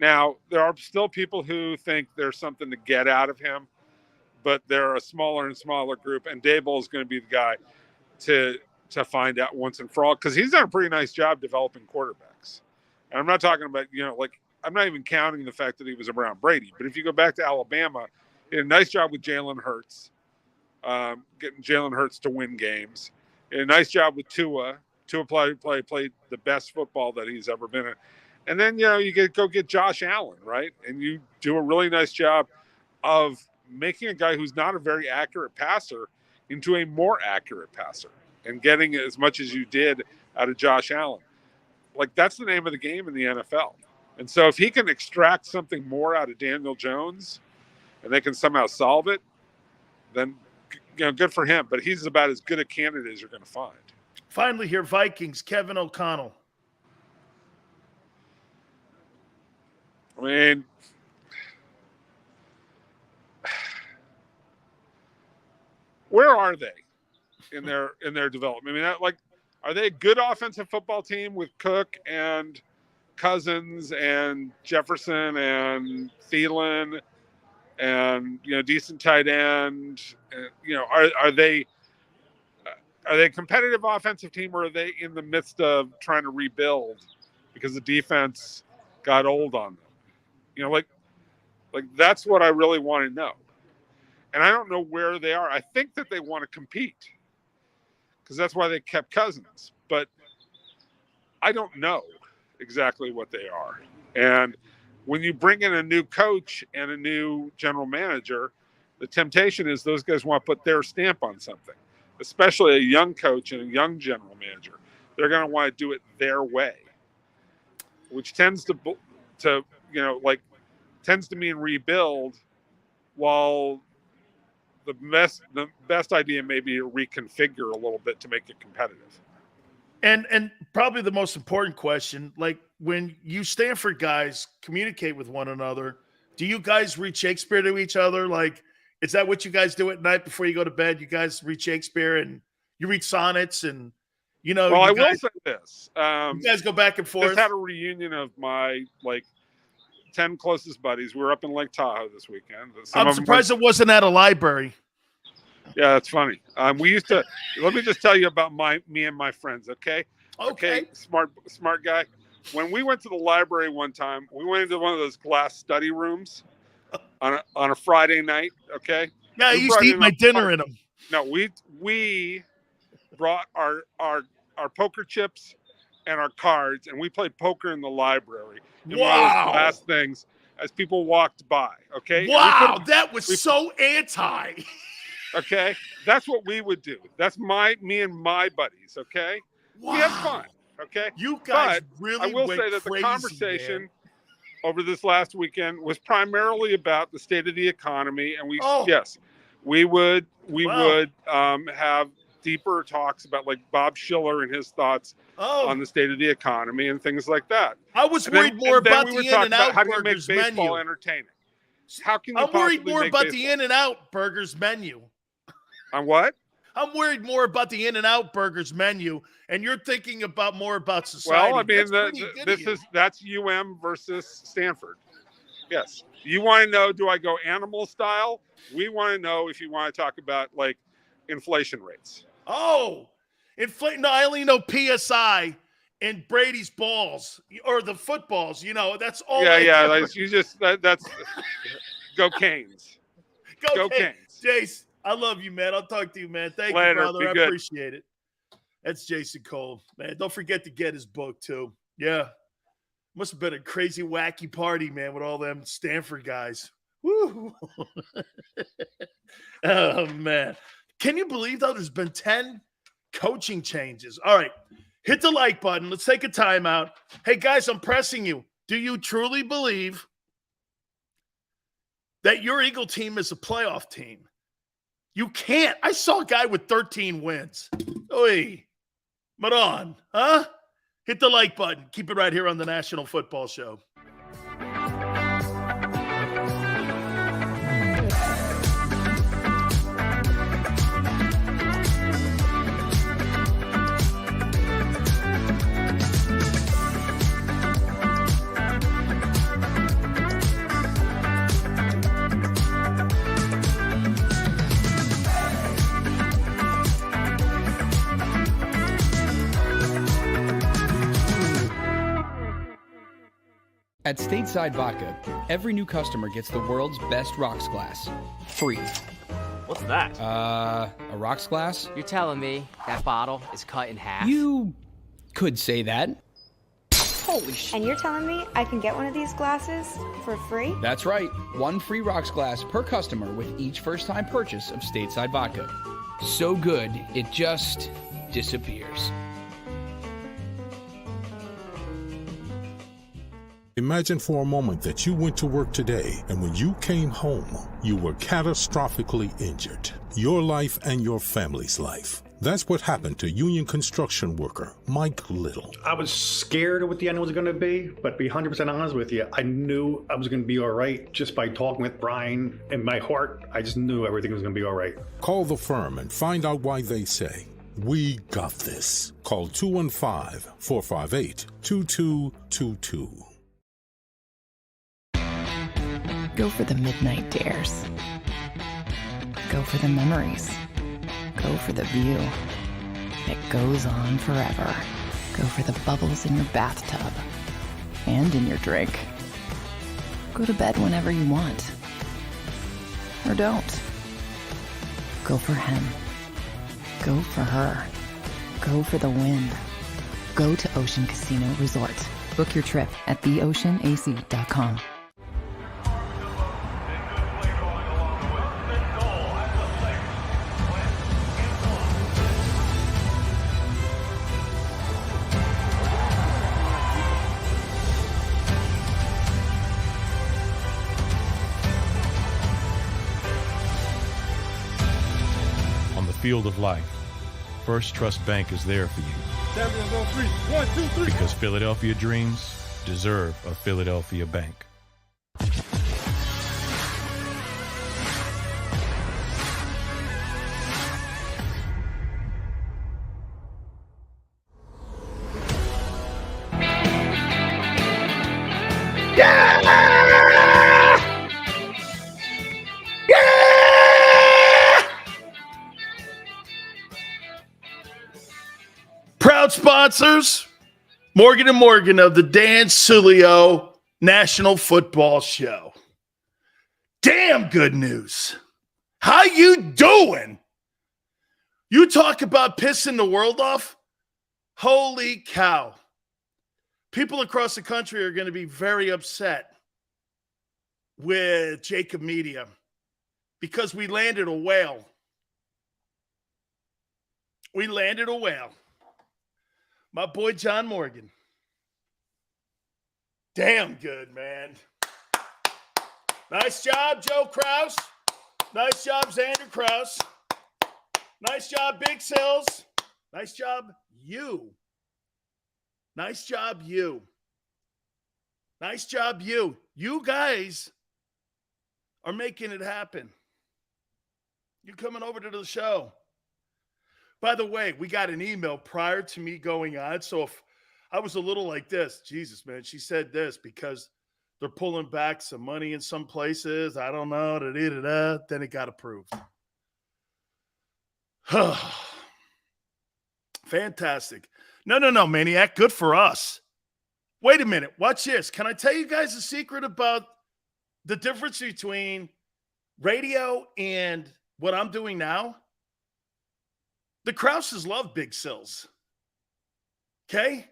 Now, there are still people who think there's something to get out of him, but they're a smaller and smaller group, and Daboll is going to be the guy to find out once and for all, because he's done a pretty nice job developing quarterbacks. And I'm not talking about, I'm not even counting the fact that he was around Brady, but if you go back to Alabama, he did a nice job with Jalen Hurts, getting Jalen Hurts to win games. He did a nice job with Tua. Tua played the best football that he's ever been in. And then, you go get Josh Allen, right? And you do a really nice job of making a guy who's not a very accurate passer into a more accurate passer and getting as much as you did out of Josh Allen. Like, that's the name of the game in the NFL. And so if he can extract something more out of Daniel Jones and they can somehow solve it, then, good for him. But he's about as good a candidate as you're going to find. Finally here, Vikings, Kevin O'Connell. I mean, where are they in their development? I mean, are they a good offensive football team with Cook and Cousins and Jefferson and Thielen and decent tight end? Are they a competitive offensive team, or are they in the midst of trying to rebuild because the defense got old on them? That's what I really want to know. And I don't know where they are. I think that they want to compete because that's why they kept Cousins. But I don't know exactly what they are. And when you bring in a new coach and a new general manager, the temptation is those guys want to put their stamp on something, especially a young coach and a young general manager. They're going to want to do it their way, which tends to mean rebuild, while the best idea may be to reconfigure a little bit to make it competitive. And probably the most important question, when you Stanford guys communicate with one another, do you guys read Shakespeare to each other? Is that what you guys do at night before you go to bed? You guys read Shakespeare and you read sonnets and, Well, I will say this. You guys go back and forth. Just had a reunion of my 10 closest buddies. We were up in Lake Tahoe this weekend. I'm surprised it wasn't at a library. Yeah, that's funny. We used to. Let me just tell you about me and my friends. Okay. Smart guy. When we went to the library one time, we went into one of those glass study rooms on a Friday night. Okay. Yeah, I used to eat my dinner in them. No, we brought our poker chips and our cards, and we played poker in the library. In one of those glass things as people walked by. Okay. Wow, that was so anti. Okay, that's what we would do. That's me and my buddies. Okay, wow. We had fun. Okay, you guys really. I will say that crazy, the conversation over this last weekend was primarily about the state of the economy, and we would have deeper talks about Bob Schiller and his thoughts on the state of the economy and things like that. I was worried more about the In-N-Out how do you make Burgers baseball menu. Entertaining? How can you? I'm worried more about the In-N-Out Burgers menu. On what? I'm worried more about the In-N-Out Burgers menu, and you're thinking more about society. Well, I mean, that's UM versus Stanford. Yes, you want to know? Do I go animal style? We want to know if you want to talk about inflation rates. Oh, No, I only know PSI and Brady's balls or the footballs. That's all. Yeah. That's go Canes. Go Canes. Jace, I love you, man. I'll talk to you, man. Thank Later. you, brother. I good. appreciate it. That's Jason Cole, man. Don't forget to get his book too. Yeah. Must have been a crazy, wacky party, man, with all them Stanford guys. Woo! Oh, man. Can you believe, though, there's been 10 coaching changes? All right. Hit the like button. Let's take a timeout. Hey, guys, I'm pressing you. Do you truly believe that your Eagle team is a playoff team? You can't. I saw a guy with 13 wins. Oi. Maron, huh? Hit the like button. Keep it right here on the National Football Show. At Stateside Vodka, every new customer gets the world's best rocks glass, free. What's that? A rocks glass? You're telling me that bottle is cut in half? You could say that. Holy shit. And you're telling me I can get one of these glasses for free? That's right. One free rocks glass per customer with each first-time purchase of Stateside Vodka. So good, it just disappears. Imagine for a moment that you went to work today and when you came home, you were catastrophically injured. Your life and your family's life. That's what happened to union construction worker Mike Little. I was scared of what the end was going to be, but to be 100% honest with you, I knew I was going to be all right just by talking with Brian. In my heart, I just knew everything was going to be all right. Call the firm and find out why they say, "We got this." Call 215-458-2222. Go for the midnight dares. Go for the memories. Go for the view that goes on forever. Go for the bubbles in your bathtub and in your drink. Go to bed whenever you want. Or don't. Go for him. Go for her. Go for the win. Go to Ocean Casino Resort. Book your trip at theoceanac.com. Field of life, First Trust Bank is there for you. Champions on three. 1, 2, 3. Because Philadelphia dreams deserve a Philadelphia bank. Proud sponsors, Morgan & Morgan of the Dan Sileo National Football Show. Damn good news. How you doing? You talk about pissing the world off? Holy cow. People across the country are going to be very upset with JAKIB Media because we landed a whale. We landed a whale. My boy John Morgan. Damn good, man. Nice job, Joe Kraus. Nice job, Xander Kraus. Nice job, Big Sills. Nice job, you. Nice job, you. Nice job, you. You guys are making it happen. You coming over to the show. By the way, we got an email prior to me going on. So if I was a little like this, Jesus, man, she said this because they're pulling back some money in some places. I don't know. Then it got approved. Fantastic. No, Maniac. Good for us. Wait a minute. Watch this. Can I tell you guys a secret about the difference between radio and what I'm doing now? The Krauses love Big Sills. Okay?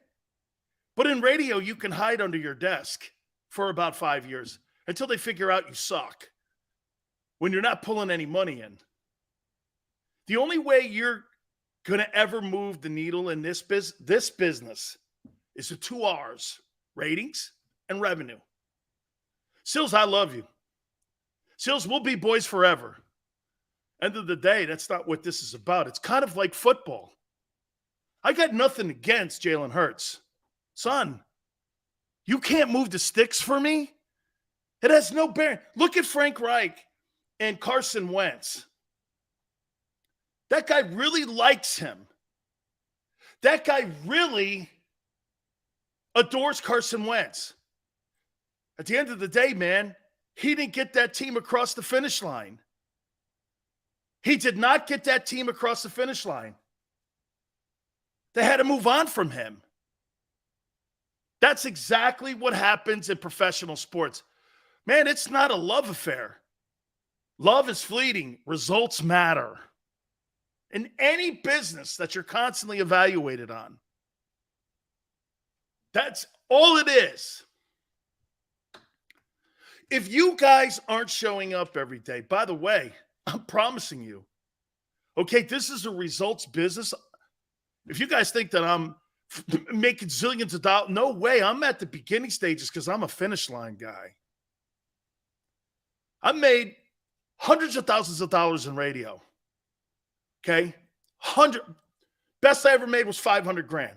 But in radio, you can hide under your desk for about 5 years until they figure out you suck when you're not pulling any money in. The only way you're going to ever move the needle in this business is the 2 R's, ratings and revenue. Sills, I love you. Sills, we'll be boys forever. End of the day, that's not what this is about. It's kind of like football. I got nothing against Jalen Hurts. Son, you can't move the sticks for me? It has no bearing. Look at Frank Reich and Carson Wentz. That guy really likes him. That guy really adores Carson Wentz. At the end of the day, man, he didn't get that team across the finish line. He did not get that team across the finish line. They had to move on from him. That's exactly what happens in professional sports. Man, it's not a love affair. Love is fleeting. Results matter. In any business that you're constantly evaluated on. That's all it is. If you guys aren't showing up every day, by the way, I'm promising you, okay, this is a results business. If you guys think that I'm making zillions of dollars, no way. I'm at the beginning stages because I'm a finish line guy. I made hundreds of thousands of dollars in radio. Okay? Best I ever made was $500,000.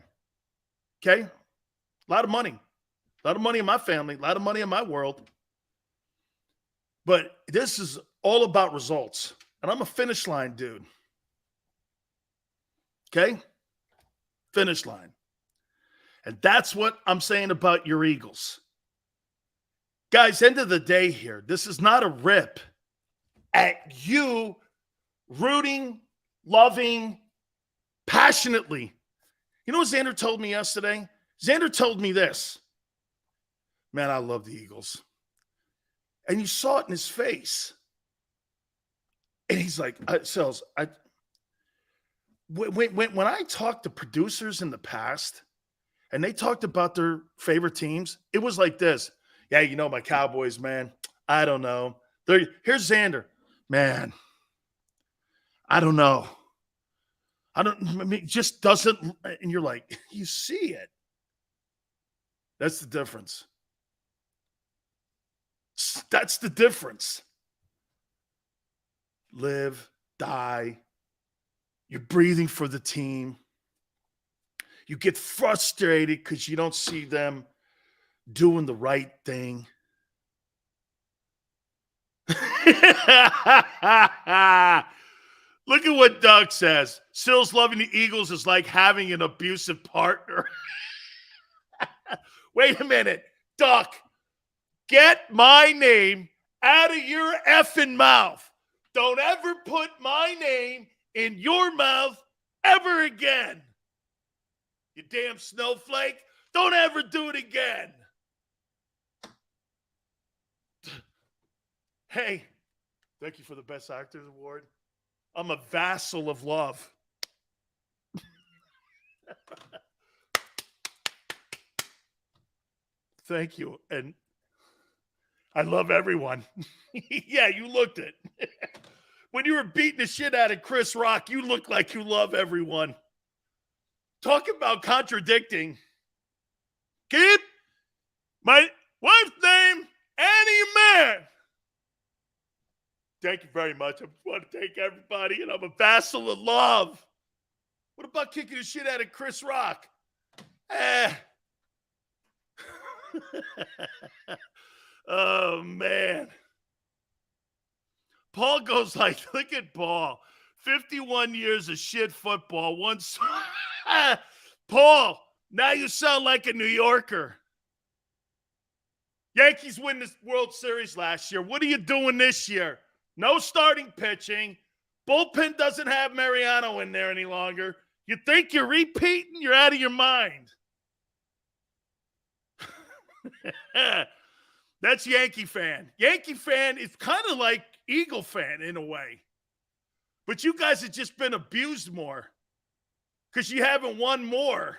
Okay? A lot of money. A lot of money in my family. A lot of money in my world. But this is all about results. And I'm a finish line dude. Okay? Finish line. And that's what I'm saying about your Eagles. Guys, end of the day here, this is not a rip at you rooting, loving, passionately. You know what Xander told me yesterday? Xander told me this. Man, I love the Eagles. And you saw it in his face. And he's like, Sells, when I talked to producers in the past and they talked about their favorite teams, it was like this. Yeah, you know, my Cowboys, man. I don't know. Here's Xander. Man, I don't know. It just doesn't. And you're like, you see it. That's the difference. That's the difference. Live, die. You're breathing for the team. You get frustrated because you don't see them doing the right thing. Look at what Doug says. Sills loving the Eagles is like having an abusive partner. Wait a minute. Doug, get my name out of your effing mouth. Don't ever put my name in your mouth ever again. You damn snowflake. Don't ever do it again. Hey, thank you for the Best Actors Award. I'm a vassal of love. Thank you. And I love everyone. Yeah, you looked it. When you were beating the shit out of Chris Rock, you look like you love everyone. Talk about contradicting. Keep my wife's name, Annie Man. Thank you very much. I want to thank everybody, and I'm a vassal of love. What about kicking the shit out of Chris Rock? Oh, man. Paul goes like, look at Paul. 51 years of shit football. Once, Paul, now you sound like a New Yorker. Yankees win the World Series last year. What are you doing this year? No starting pitching. Bullpen doesn't have Mariano in there any longer. You think you're repeating? You're out of your mind. That's Yankee fan. Yankee fan is kind of like Eagle fan in a way. But you guys have just been abused more because you haven't won more.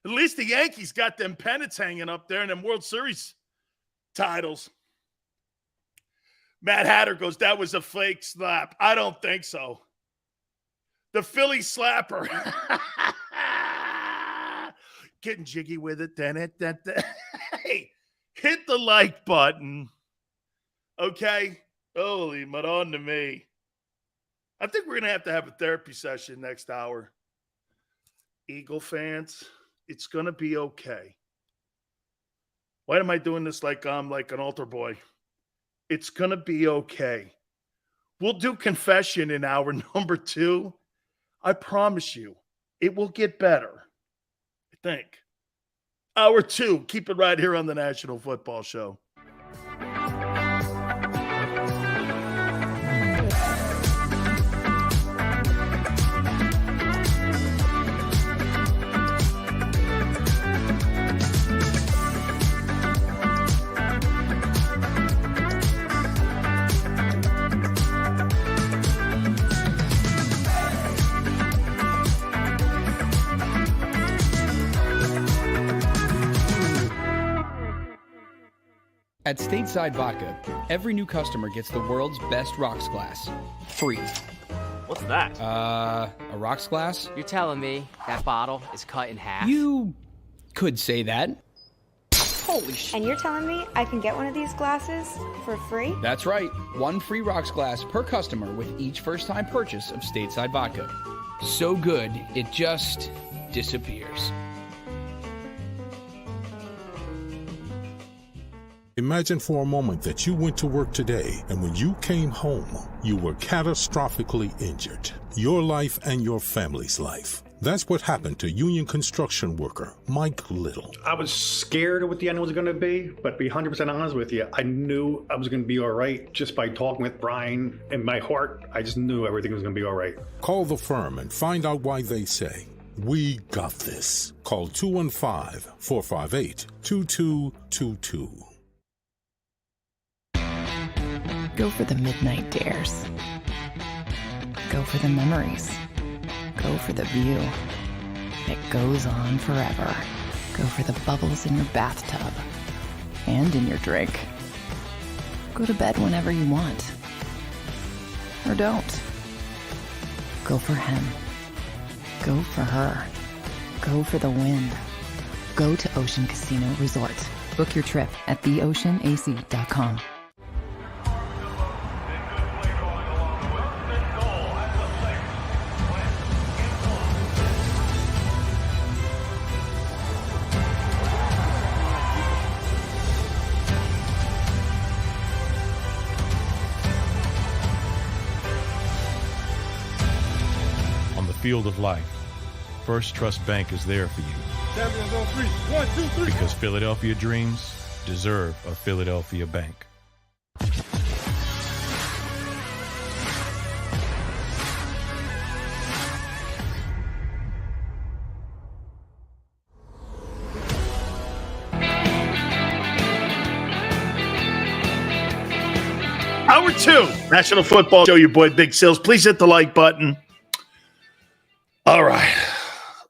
At least the Yankees got them pennants hanging up there and them World Series titles. Matt Hatter goes, that was a fake slap. I don't think so. The Philly slapper. Getting jiggy with it. Hey, hit the like button. Okay? Holy, but on to me. I think we're going to have a therapy session next hour. Eagle fans, it's going to be okay. Why am I doing this like I'm like an altar boy? It's going to be okay. We'll do confession in hour number 2. I promise you, it will get better. I think. Hour 2, keep it right here on the National Football Show. At Stateside Vodka, every new customer gets the world's best rocks glass, free. What's that? A rocks glass? You're telling me that bottle is cut in half? You could say that. Holy shit. And you're telling me I can get one of these glasses for free? That's right. 1 free rocks glass per customer with each first-time purchase of Stateside Vodka. So good, it just disappears. Imagine for a moment that you went to work today and when you came home, you were catastrophically injured. Your life and your family's life. That's what happened to union construction worker Mike Little. I was scared of what the end was going to be, but to be 100% honest with you, I knew I was going to be all right just by talking with Brian. In my heart, I just knew everything was going to be all right. Call the firm and find out why they say, "We got this." Call 215-458-2222. Go for the midnight dares. Go for the memories. Go for the view that goes on forever. Go for the bubbles in your bathtub and in your drink. Go to bed whenever you want. Or don't. Go for him. Go for her. Go for the win. Go to Ocean Casino Resort. Book your trip at theoceanac.com. Field of life, First Trust Bank is there for you. Champions on 3. 1, 2, 3. Because Philadelphia dreams deserve a Philadelphia bank. Hour 2, National Football Show, your boy Big Sills. Please hit the like button. All right,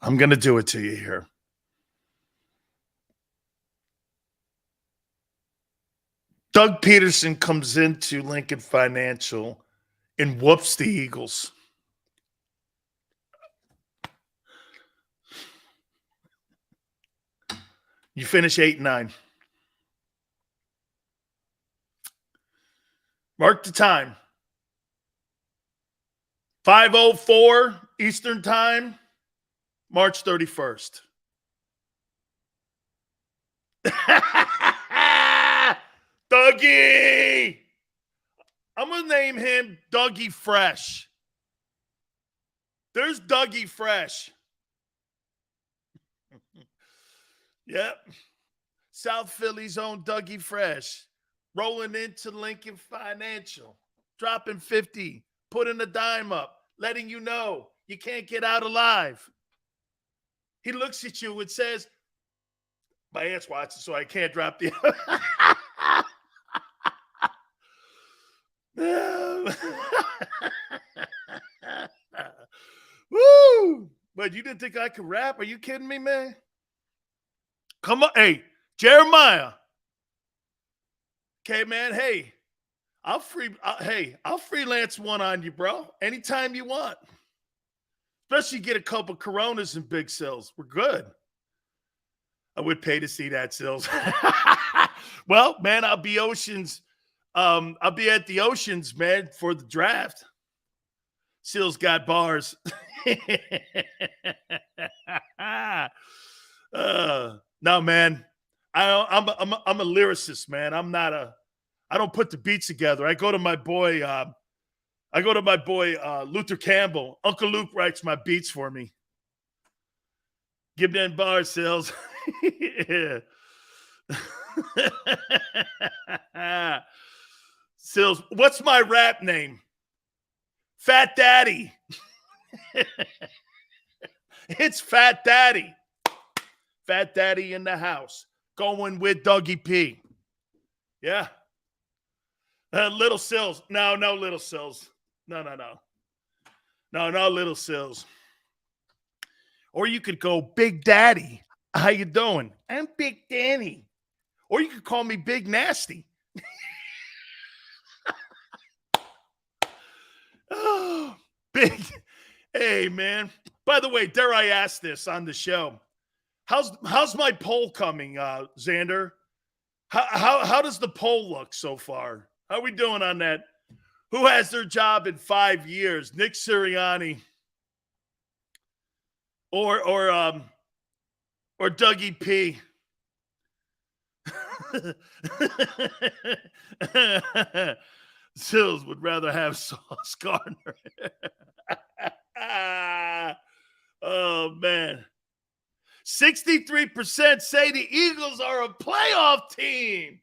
I'm going to do it to you here. Doug Pederson comes into Lincoln Financial and whoops the Eagles. You finish 8-9. Mark the time. 5:04 Eastern Time, March 31st. Dougie! I'm going to name him Dougie Fresh. There's Dougie Fresh. Yep. South Philly's own Dougie Fresh. Rolling into Lincoln Financial. Dropping 50. Putting a dime up. Letting you know you can't get out alive. He looks at you and says, my aunt's watching, so I can't drop the... Woo! But you didn't think I could rap? Are you kidding me, man? Come on. Hey, Jeremiah. Okay, man. Hey, I'll freelance one on you, bro. Anytime you want. Especially get a couple Coronas and Big Sills. We're good. I would pay to see that, Sills. Well, man, I'll be at the Oceans, man, for the draft. Sills got bars. No, man. I'm a lyricist, man. I don't put the beats together. I go to my boy Luther Campbell. Uncle Luke writes my beats for me. Give them bars, Sills. Yeah. Sills, what's my rap name? Fat Daddy. It's Fat Daddy. Fat Daddy in the house. Going with Dougie P. Yeah. Little Sills. No, Little Sills. No, Little Sills. Or you could go Big Daddy. How you doing? I'm Big Danny. Or you could call me Big Nasty. Oh, big. Hey, man. By the way, dare I ask this on the show? How's my poll coming, Xander? How does the poll look so far? How are we doing on that? Who has their job in 5 years? Nick Sirianni or Dougie P? Sills would rather have Sauce Gardner. Oh, man. 63% say the Eagles are a playoff team.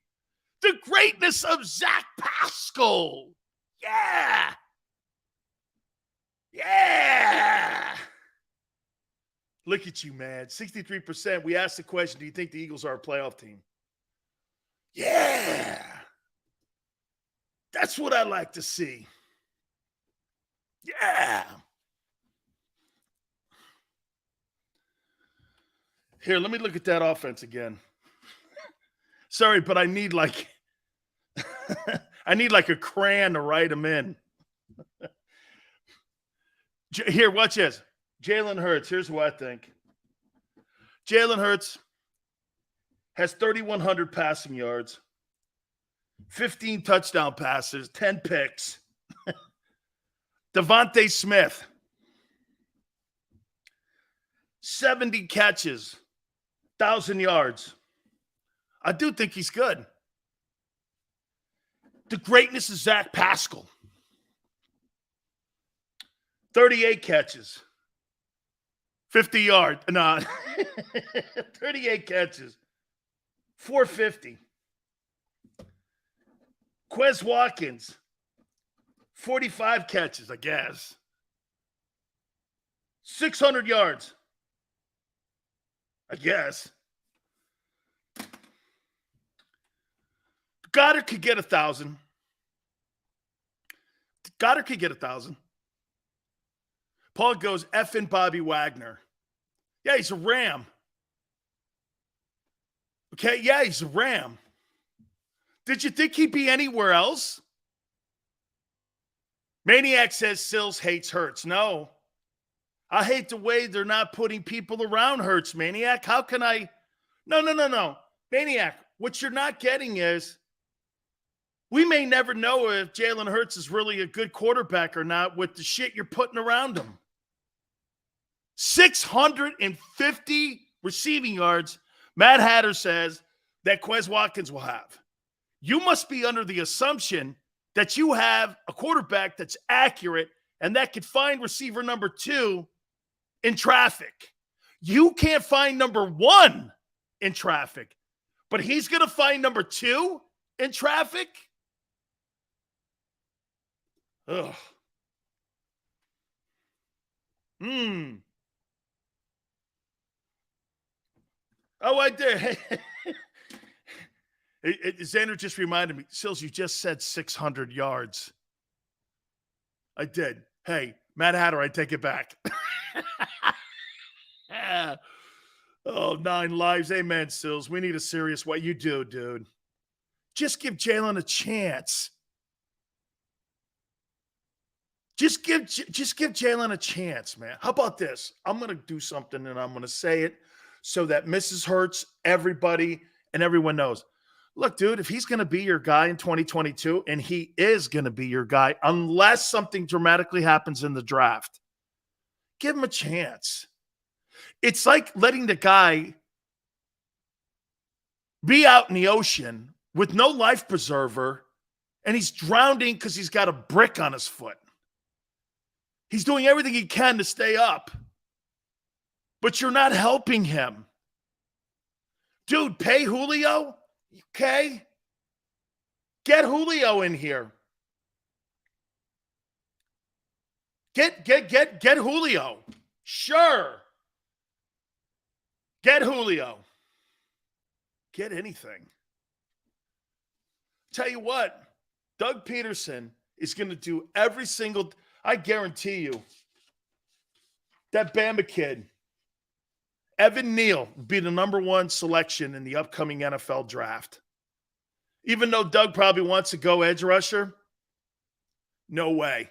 The greatness of Zach Pascal. Yeah. Yeah. Look at you, man. 63%. We asked the question, do you think the Eagles are a playoff team? Yeah. That's what I like to see. Yeah. Here, let me look at that offense again. Sorry, but I need like a crayon to write them in. Here, watch this. Jalen Hurts. Here's what I think. Jalen Hurts has 3,100 passing yards, 15 touchdown passes, 10 picks. Devontae Smith, 70 catches, 1,000 yards. I do think he's good. The greatness of Zach Pascal. 38 catches. 50 yards. No. 38 catches. 450. Quez Watkins. 45 catches, I guess. 600 yards. I guess. Goddard could get 1,000. Goddard could get 1,000. Paul goes, effing Bobby Wagner. Yeah, he's a Ram. Okay, yeah, he's a Ram. Did you think he'd be anywhere else? Maniac says Sills hates Hurts. No. I hate the way they're not putting people around Hurts, Maniac. How can I? No. Maniac, what you're not getting is we may never know if Jalen Hurts is really a good quarterback or not with the shit you're putting around him. 650 receiving yards, Matt Hatter says that Quez Watkins will have. You must be under the assumption that you have a quarterback that's accurate and that could find receiver number 2 in traffic. You can't find number 1 in traffic, but he's going to find number 2 in traffic? Ugh. Oh, I did. Xander just reminded me. Sills, you just said 600 yards. I did. Hey, Matt Hatter, I take it back. Oh, 9 lives. Amen, Sills. We need a serious way. You do, dude. Just give Jalen a chance. Just give Jalen a chance, man. How about this? I'm going to do something, and I'm going to say it so that Mrs. Hurts, everybody, and everyone knows. Look, dude, if he's going to be your guy in 2022, and he is going to be your guy, unless something dramatically happens in the draft, give him a chance. It's like letting the guy be out in the ocean with no life preserver, and he's drowning because he's got a brick on his foot. He's doing everything he can to stay up, but you're not helping him. Dude, pay Julio, okay? Get Julio in here. Get Julio. Sure. Get Julio. Get anything. Tell you what, Doug Pederson is going to do every single – I guarantee you that Bama kid, Evan Neal, will be the number 1 selection in the upcoming NFL draft. Even though Doug probably wants to go edge rusher, no way.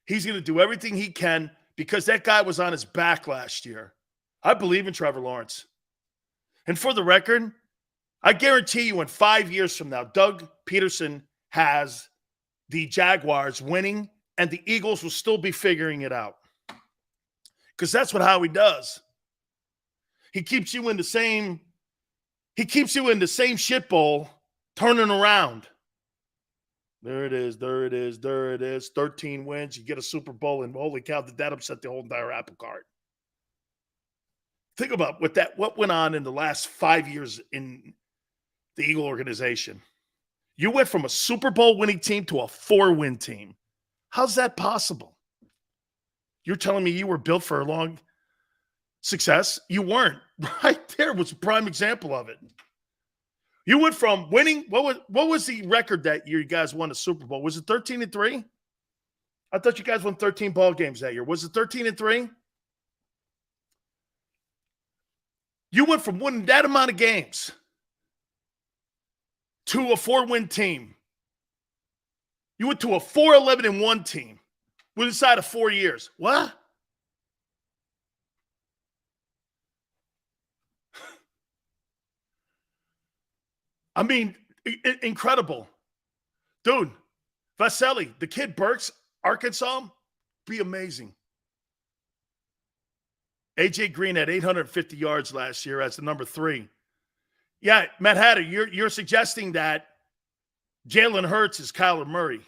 He's going to do everything he can because that guy was on his back last year. I believe in Trevor Lawrence. And for the record, I guarantee you in 5 years from now, Doug Pederson has the Jaguars winning and the Eagles will still be figuring it out. Because that's what Howie does. He keeps you in the same shit bowl, turning around. There it is. 13 wins. You get a Super Bowl, and holy cow, did that upset the whole entire apple cart. Think about what went on in the last 5 years in the Eagle organization. You went from a Super Bowl winning team to a 4-win team. How's that possible? You're telling me you were built for a long success? You weren't. Right there was a prime example of it. You went from winning. What was the record that year you guys won the Super Bowl? Was it 13-3? I thought you guys won 13 ball games that year. Was it 13-3? You went from winning that amount of games to a 4-win team. You went to a 4-11-1 team inside of 4 years. What? I mean, incredible. Dude, Vasily, the kid Burks, Arkansas, be amazing. A.J. Green had 850 yards last year as the number 3. Yeah, Matt Hatter, you're suggesting that Jalen Hurts is Kyler Murray.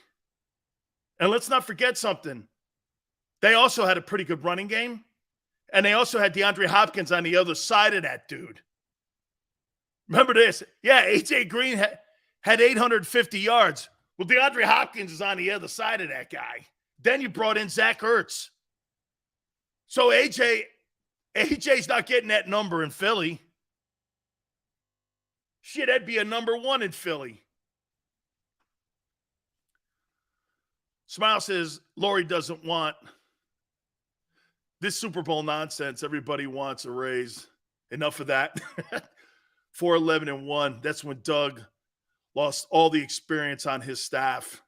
And let's not forget something. They also had a pretty good running game, and they also had DeAndre Hopkins on the other side of that dude. Remember this? Yeah, A.J. Green had 850 yards. Well, DeAndre Hopkins is on the other side of that guy. Then you brought in Zach Ertz. So AJ's not getting that number in Philly. Shit, that'd be a number 1 in Philly. Smile says, Lori doesn't want this Super Bowl nonsense. Everybody wants a raise. Enough of that. 4-11-1. That's when Doug lost all the experience on his staff.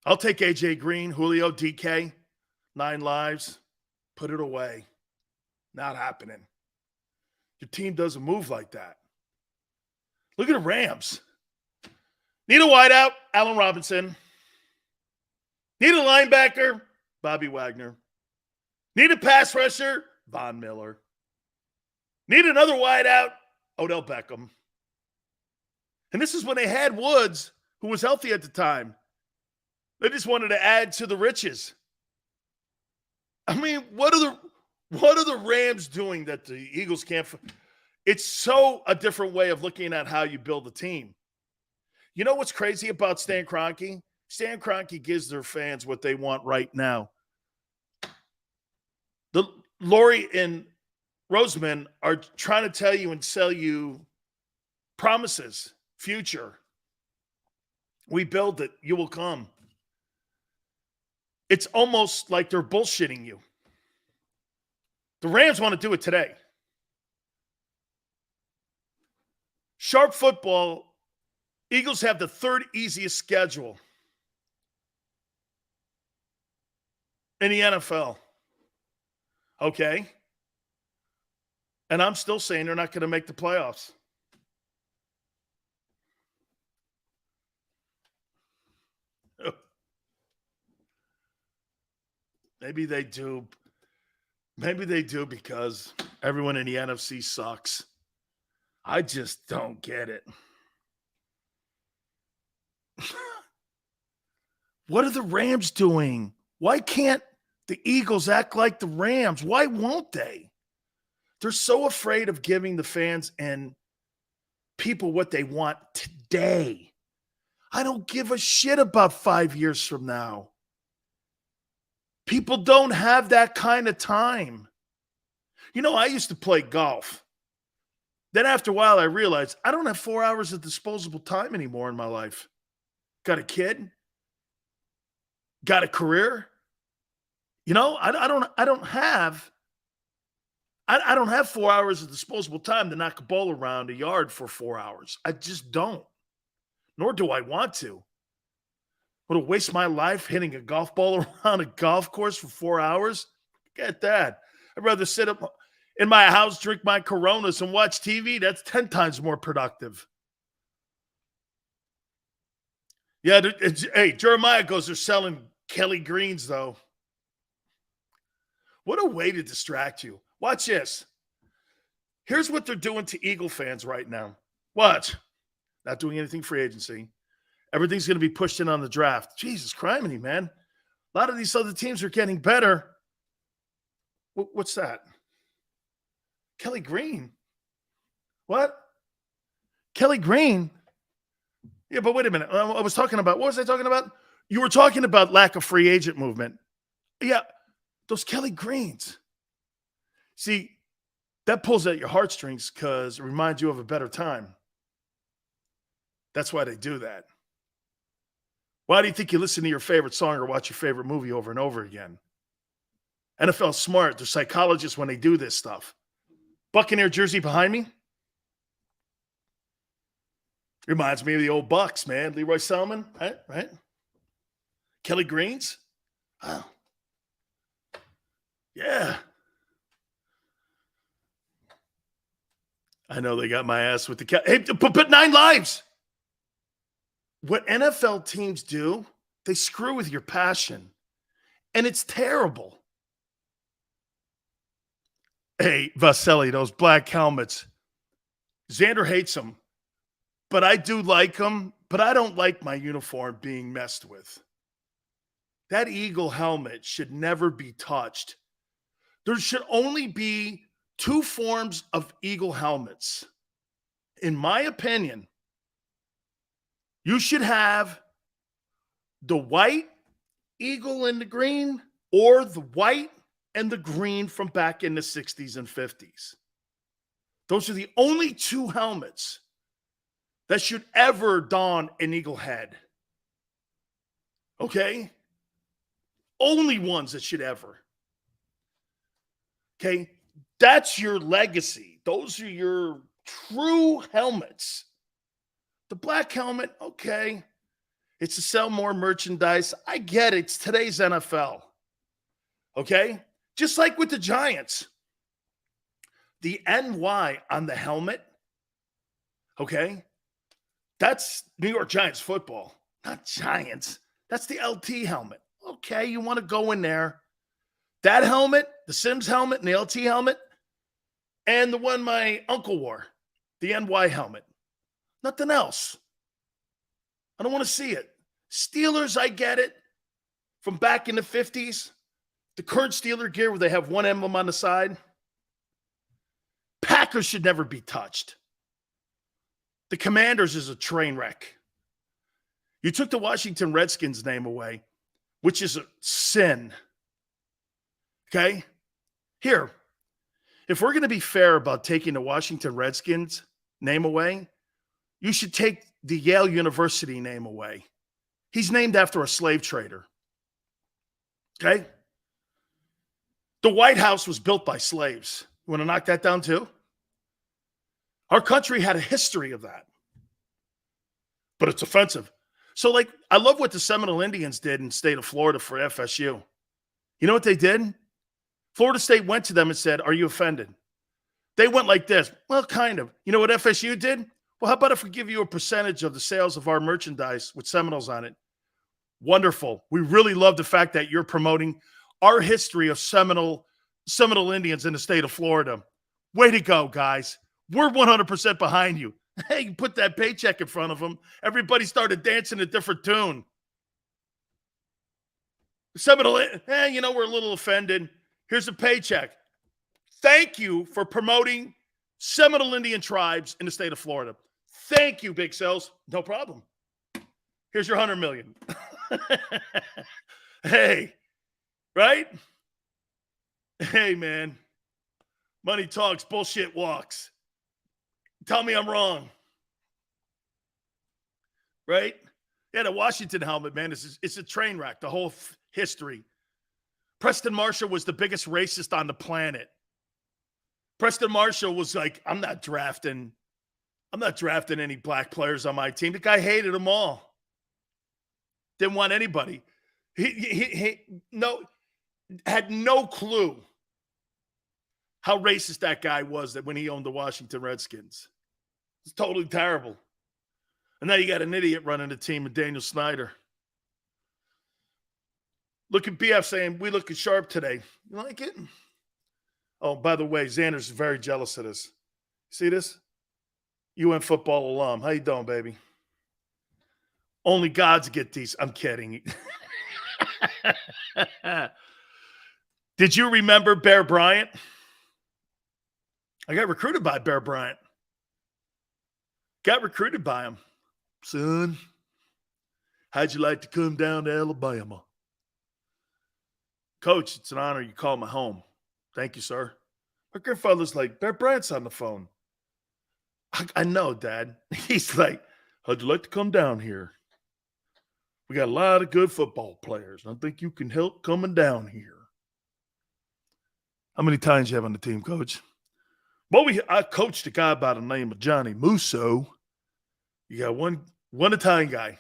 I'll take A.J. Green, Julio, DK, 9 lives. Put it away. Not happening. Your team doesn't move like that. Look at the Rams. Need a wideout, Allen Robinson. Need a linebacker, Bobby Wagner. Need a pass rusher, Von Miller. Need another wideout, Odell Beckham. And this is when they had Woods, who was healthy at the time. They just wanted to add to the riches. I mean, what are the Rams doing that the Eagles can't? It's so a different way of looking at how you build a team. You know what's crazy about Stan Kroenke? Stan Kroenke gives their fans what they want right now. The Lori and Roseman are trying to tell you and sell you promises, future. We build it, you will come. It's almost like they're bullshitting you. The Rams want to do it today. Sharp football, Eagles have the third easiest schedule in the NFL. Okay? And I'm still saying they're not going to make the playoffs. Maybe they do. Maybe they do because everyone in the NFC sucks. I just don't get it. What are the Rams doing? Why can't the Eagles act like the Rams? Why won't they? They're so afraid of giving the fans and people what they want today. I don't give a shit about 5 years from now. People don't have that kind of time. You know, I used to play golf. Then after a while, I realized I don't have 4 hours of disposable time anymore in my life. Got a kid. Got a career. You know, I don't have 4 hours of disposable time to knock a ball around a yard for 4 hours. I just don't. Nor do I want to. Want to waste my life hitting a golf ball around a golf course for 4 hours? Get that. I'd rather sit up in my house, drink my Coronas, and watch TV. That's 10 times more productive. Yeah, hey, Jeremiah goes, they're selling Kelly Greens, though. What a way to distract you. Watch this. Here's what they're doing to Eagle fans right now. Watch. Not doing anything free agency. Everything's going to be pushed in on the draft. Jesus criminy, man. A lot of these other teams are getting better. What's that? Kelly Green. What? Kelly Green? Yeah, but wait a minute. I was talking about, what was I talking about? You were talking about lack of free agent movement. Yeah, those Kelly Greens. See, that pulls at your heartstrings because it reminds you of a better time. That's why they do that. Why do you think you listen to your favorite song or watch your favorite movie over and over again? NFL's smart. They're psychologists when they do this stuff. Buccaneer jersey behind me. Reminds me of the old Bucks, man. Leroy Selman, right? Kelly Greens. Wow. Yeah. I know they got my ass with the hey, but 9 lives. What NFL teams do, they screw with your passion. And it's terrible. Hey, Vaselli, those black helmets. Xander hates them. But I do like them. But I don't like my uniform being messed with. That Eagle helmet should never be touched. There should only be 2 forms of Eagle helmets. In my opinion, you should have the white Eagle and the green or the white and the green from back in the 60s and 50s. Those are the only 2 helmets that should ever don an Eagle head. Okay? Only ones that should ever. Okay? That's your legacy. Those are your true helmets. The black helmet, okay. It's to sell more merchandise. I get it. It's today's NFL. Okay? Just like with the Giants. The NY on the helmet, okay? That's New York Giants football, not Giants. That's the LT helmet. Okay, you want to go in there. That helmet, the Sims helmet and the LT helmet, and the one my uncle wore, the NY helmet. Nothing else. I don't want to see it. Steelers, I get it. From back in the 50s, the current Steeler gear where they have one emblem on the side. Packers should never be touched. The Commanders is a train wreck. You took the Washington Redskins name away, which is a sin. Okay? Here, if we're going to be fair about taking the Washington Redskins name away, you should take the Yale University name away. He's named after a slave trader. Okay? The White House was built by slaves. You want to knock that down too? Our country had a history of that. But it's offensive. So, like, I love what the Seminole Indians did in the state of Florida for FSU. You know what they did? Florida State went to them and said, "Are you offended?" They went like this. Well, kind of. You know what FSU did? Well, how about if we give you a percentage of the sales of our merchandise with Seminoles on it? Wonderful. We really love the fact that you're promoting our history of Seminole Indians in the state of Florida. Way to go, guys. We're 100% behind you. Hey, you put that paycheck in front of them. Everybody started dancing a different tune. Seminole, we're a little offended. Here's a paycheck. Thank you for promoting Seminole Indian tribes in the state of Florida. Thank you, Big Cells. No problem. Here's your $100 million. Hey, right? Hey, man. Money talks, bullshit walks. Tell me I'm wrong. Right? Yeah, the Washington helmet, man, it's a train wreck, the whole history. Preston Marshall was the biggest racist on the planet. Preston Marshall was like, I'm not drafting any black players on my team. The guy hated them all. Didn't want anybody. He had no clue how racist that guy was that when he owned the Washington Redskins. It's totally terrible. And now you got an idiot running the team with Daniel Snyder. Look at BF saying, we looking sharp today. You like it? Oh, by the way, Xander's very jealous of this. See this? UN football alum. How you doing, baby? Only gods get these. I'm kidding. Did you remember Bear Bryant? I got recruited by Bear Bryant. Got recruited by him. Son, how'd you like to come down to Alabama? Coach, it's an honor you call my home. Thank you, sir. My grandfather's like, Bear Bryant's on the phone. I know, Dad. He's like, how'd you like to come down here? We got a lot of good football players. I think you can help coming down here. How many times you have on the team, Coach? Well, I coached a guy by the name of Johnny Musso. You got one Italian guy.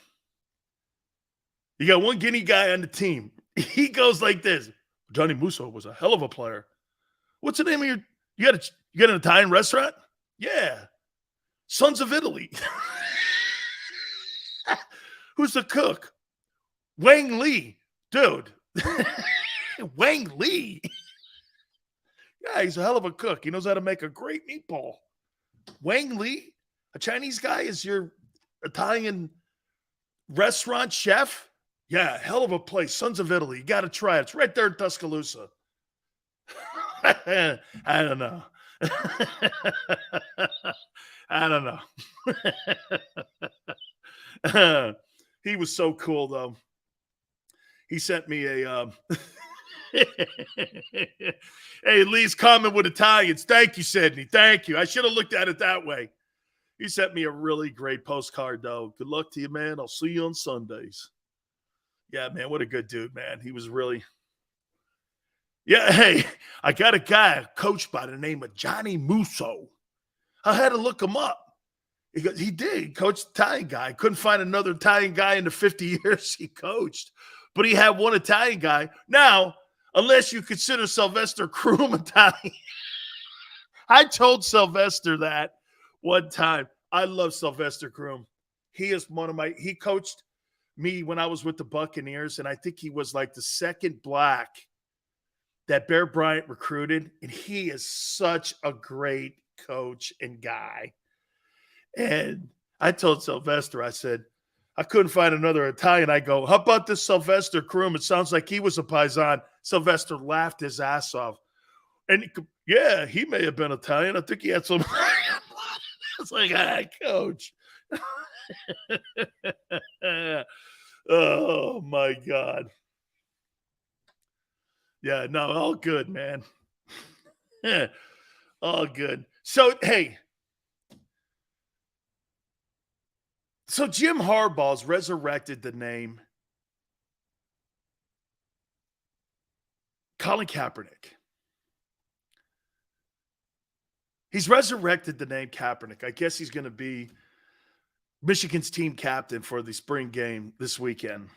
You got one Guinea guy on the team. He goes like this. Johnny Musso was a hell of a player. What's the name of you got an Italian restaurant? Yeah. Sons of Italy. Who's the cook? Wang Lee. Dude. Wang Lee. Yeah, he's a hell of a cook. He knows how to make a great meatball. Wang Lee, a Chinese guy, is your Italian restaurant chef? Yeah, hell of a place. Sons of Italy. You got to try it. It's right there in Tuscaloosa. I don't know. I don't know. He was so cool, though. He sent me a hey, Lee's comment with Italians. Thank you, Sydney. Thank you. I should have looked at it that way. He sent me a really great postcard, though. Good luck to you, man. I'll see you on Sundays. Yeah, man, what a good dude, man. He was really – yeah, hey, I got a guy, a coach by the name of Johnny Musso. I had to look him up. He did. Coached Italian guy. Couldn't find another Italian guy in the 50 years he coached. But he had one Italian guy. Now, unless you consider Sylvester Croom Italian. I told Sylvester that one time. I love Sylvester Croom. He is one of he coached me when I was with the Buccaneers, and I think he was like the second black that Bear Bryant recruited, and he is such a great coach and guy. And I told Sylvester, I said, I couldn't find another Italian. I go, how about this Sylvester Croom? It sounds like he was a Paisan. Sylvester laughed his ass off. And yeah, he may have been Italian. I think he had some. It's like, coach. Oh, my God. Yeah, no, all good, man. All good. So, hey. So Jim Harbaugh's resurrected the name Colin Kaepernick. He's resurrected the name Kaepernick. I guess he's going to be Michigan's team captain for the spring game this weekend.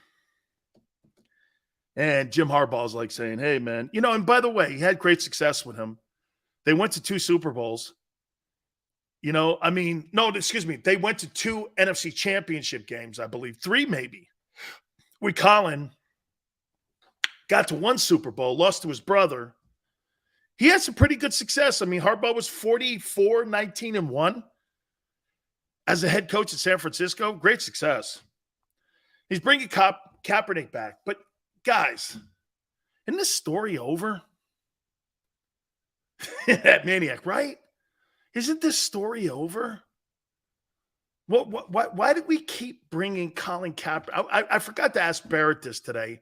And Jim Harbaugh's like saying, hey, man, and by the way, he had great success with him. They went to 2 Super Bowls. They went to 2 NFC championship games, I believe, 3 maybe. We Colin got to 1 Super Bowl, lost to his brother. He had some pretty good success. I mean, Harbaugh was 44-19-1 as a head coach at San Francisco. Great success. He's bringing Kaepernick back. But, guys, isn't this story over? That maniac, right? Isn't this story over? Why did we keep bringing Colin Kaepernick? I forgot to ask Barrett this today,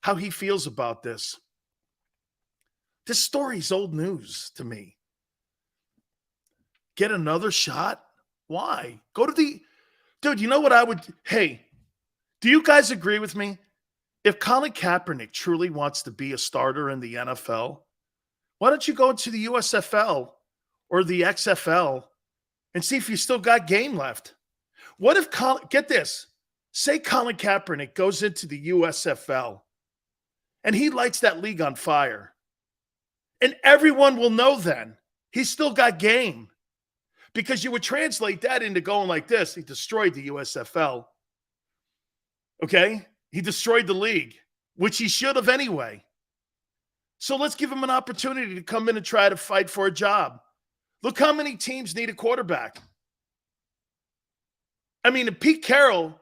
how he feels about this. This story's old news to me. Get another shot? Why? Go to the... Dude, you know what I would... Hey, do you guys agree with me? If Colin Kaepernick truly wants to be a starter in the NFL, why don't you go to the USFL or the XFL and see if you still got game left? What if get this, say Colin Kaepernick goes into the USFL and he lights that league on fire, and everyone will know then he's still got game, because you would translate that into going like this. He destroyed the USFL. Okay? He destroyed the league, which he should have anyway. So let's give him an opportunity to come in and try to fight for a job. Look how many teams need a quarterback. I mean, if Pete Carroll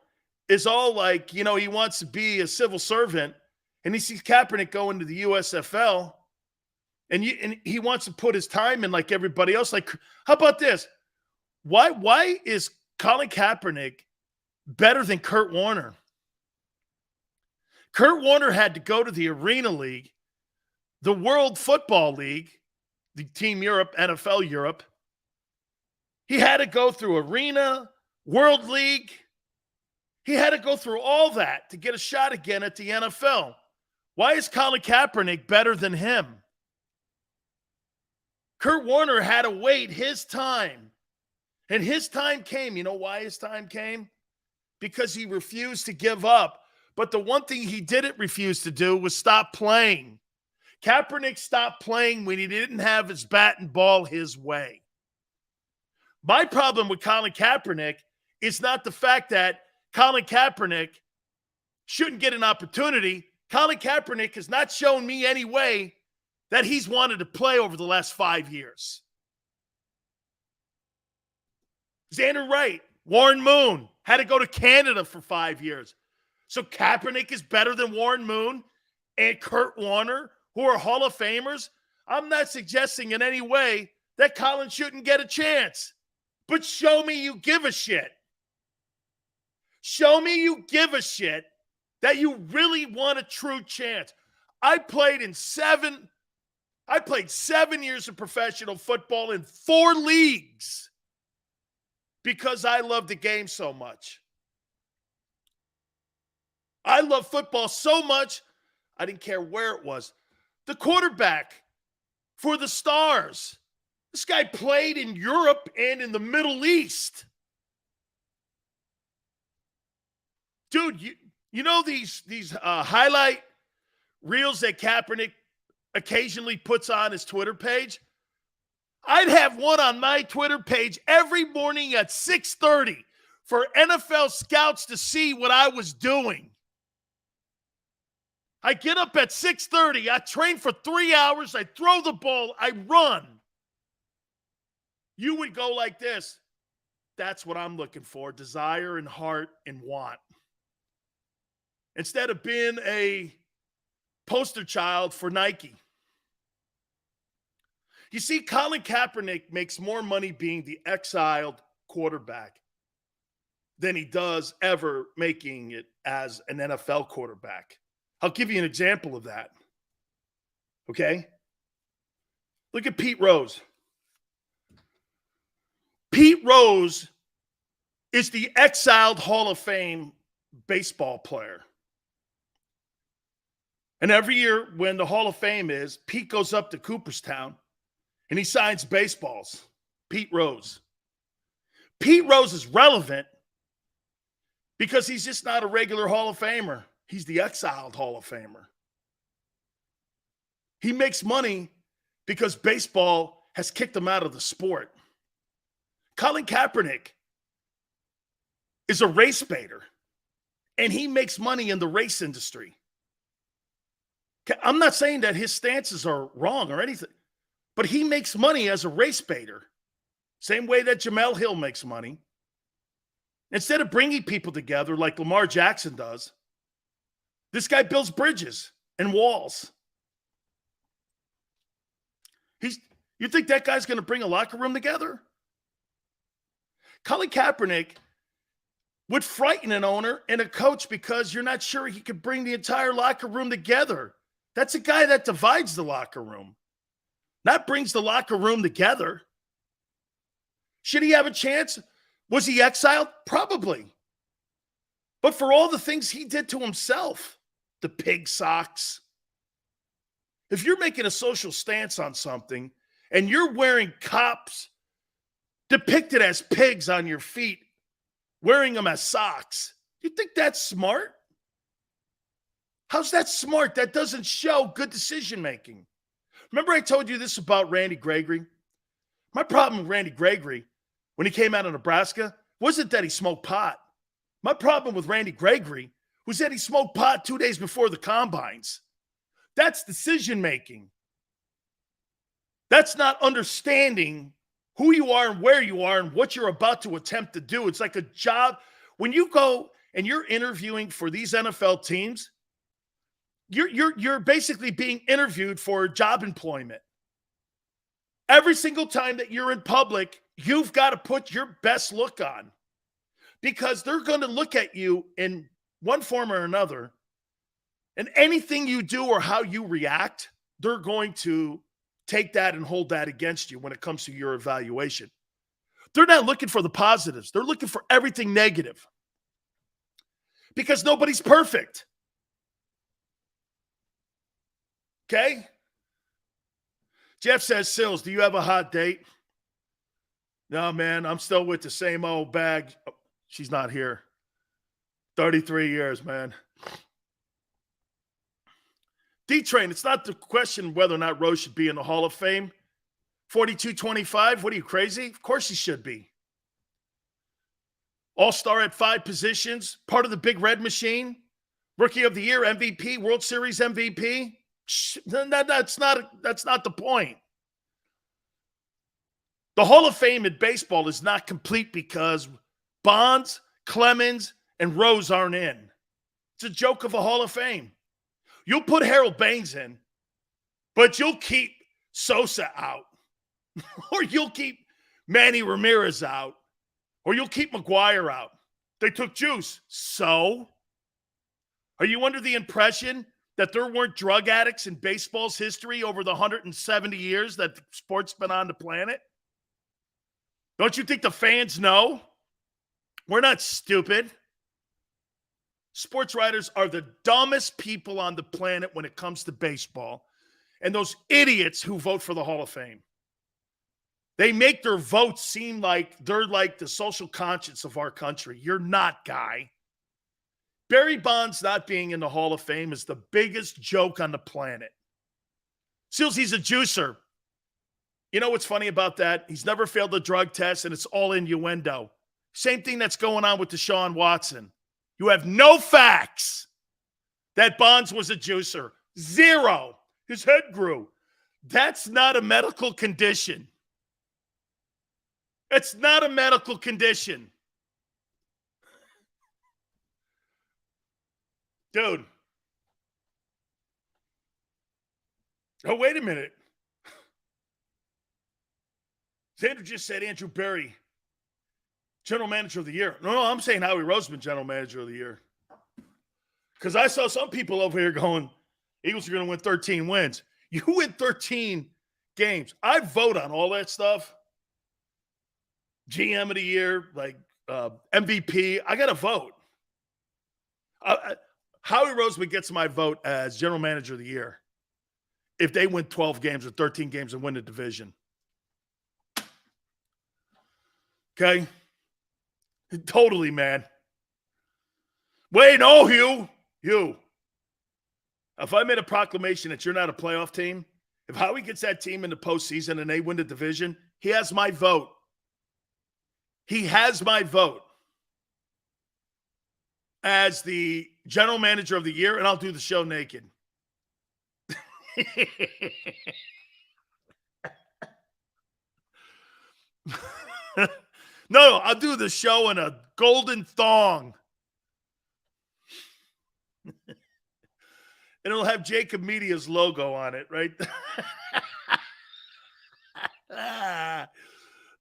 is all like, he wants to be a civil servant, and he sees Kaepernick going to the USFL, and he wants to put his time in like everybody else. Like, how about this? Why is Colin Kaepernick better than Kurt Warner? Kurt Warner had to go to the Arena League, the World Football League, the Team Europe, NFL Europe. He had to go through Arena, World League. He had to go through all that to get a shot again at the NFL. Why is Colin Kaepernick better than him? Kurt Warner had to wait his time. And his time came. You know why his time came? Because he refused to give up. But the one thing he didn't refuse to do was stop playing. Kaepernick stopped playing when he didn't have his bat and ball his way. My problem with Colin Kaepernick is not the fact that Colin Kaepernick shouldn't get an opportunity. Colin Kaepernick has not shown me any way that he's wanted to play over the last 5 years. Xander Wright, Warren Moon had to go to Canada for 5 years. So Kaepernick is better than Warren Moon and Kurt Warner, who are Hall of Famers. I'm not suggesting in any way that Colin shouldn't get a chance. But show me you give a shit. Show me you give a shit that you really want a true chance. I played 7 years of professional football in 4 leagues because I love the game so much. I love football so much, I didn't care where it was. The quarterback for the Stars, this guy played in Europe and in the Middle East. Dude, you know these highlight reels that Kaepernick occasionally puts on his Twitter page? I'd have one on my Twitter page every morning at 6:30 for NFL scouts to see what I was doing. I get up at 6:30. I train for 3 hours. I throw the ball. I run. You would go like this. That's what I'm looking for. Desire and heart and want. Instead of being a poster child for Nike. You see, Colin Kaepernick makes more money being the exiled quarterback than he does ever making it as an NFL quarterback. I'll give you an example of that. Okay? Look at Pete Rose. Pete Rose is the exiled Hall of Fame baseball player. And every year when the Hall of Fame is, Pete goes up to Cooperstown and he signs baseballs. Pete Rose. Pete Rose is relevant because he's just not a regular Hall of Famer. He's the exiled Hall of Famer. He makes money because baseball has kicked him out of the sport. Colin Kaepernick is a race baiter, and he makes money in the race industry. I'm not saying that his stances are wrong or anything, but he makes money as a race baiter. Same way that Jamel Hill makes money. Instead of bringing people together like Lamar Jackson does, this guy builds bridges and walls. You think that guy's going to bring a locker room together? Colin Kaepernick would frighten an owner and a coach because you're not sure he could bring the entire locker room together. That's a guy that divides the locker room, not brings the locker room together. Should he have a chance? Was he exiled? Probably. But for all the things he did to himself, the pig socks. If you're making a social stance on something and you're wearing cops depicted as pigs on your feet, wearing them as socks, you think that's smart? How's that smart? That doesn't show good decision making. Remember I told you this about Randy Gregory? My problem with Randy Gregory when he came out of Nebraska wasn't that he smoked pot. My problem with Randy Gregory was that he smoked pot 2 days before the combines. That's decision making. That's not understanding who you are and where you are and what you're about to attempt to do. It's like a job. When you go and you're interviewing for these NFL teams, you're basically being interviewed for job employment. Every single time that you're in public, you've got to put your best look on because they're going to look at you in one form or another. And anything you do or how you react, they're going to take that and hold that against you when it comes to your evaluation. They're not looking for the positives. They're looking for everything negative because nobody's perfect. Okay? Jeff says, Sills, do you have a hot date? No, man, I'm still with the same old bag. Oh, she's not here. 33 years, man. D-Train, it's not the question whether or not Rose should be in the Hall of Fame. 42-25, what are you, crazy? Of course he should be. All-star at 5 positions, part of the Big Red Machine, Rookie of the Year, MVP, World Series MVP. That's not the point. The Hall of Fame in baseball is not complete because Bonds, Clemens, and Rose aren't in. It's a joke of a Hall of Fame. You'll put Harold Baines in, but you'll keep Sosa out. Or you'll keep Manny Ramirez out. Or you'll keep McGuire out. They took juice. So? Are you under the impression that there weren't drug addicts in baseball's history over the 170 years that the sport's been on the planet? Don't you think the fans know? We're not stupid. Sports writers are the dumbest people on the planet when it comes to baseball. And those idiots who vote for the Hall of Fame. They make their votes seem like they're like the social conscience of our country. You're not, guy. Barry Bonds not being in the Hall of Fame is the biggest joke on the planet. Seals, he's a juicer. You know what's funny about that? He's never failed a drug test, and it's all innuendo. Same thing that's going on with Deshaun Watson. You have no facts that Bonds was a juicer. Zero. His head grew. That's not a medical condition. It's not a medical condition. Dude. Oh, wait a minute. Xander just said Andrew Berry, General Manager of the Year. No, I'm saying Howie Roseman, General Manager of the Year. Because I saw some people over here going, Eagles are going to win 13 wins. You win 13 games. I vote on all that stuff. GM of the year, like MVP. I got to vote. Howie Roseman gets my vote as General Manager of the Year if they win 12 games or 13 games and win the division. Okay? Totally, man. Wait, no, Hugh. If I made a proclamation that you're not a playoff team, if Howie gets that team in the postseason and they win the division, he has my vote. He has my vote as the general manager of the year, and I'll do the show naked. No, I'll do the show in a golden thong. And it'll have JAKIB Media's logo on it, right?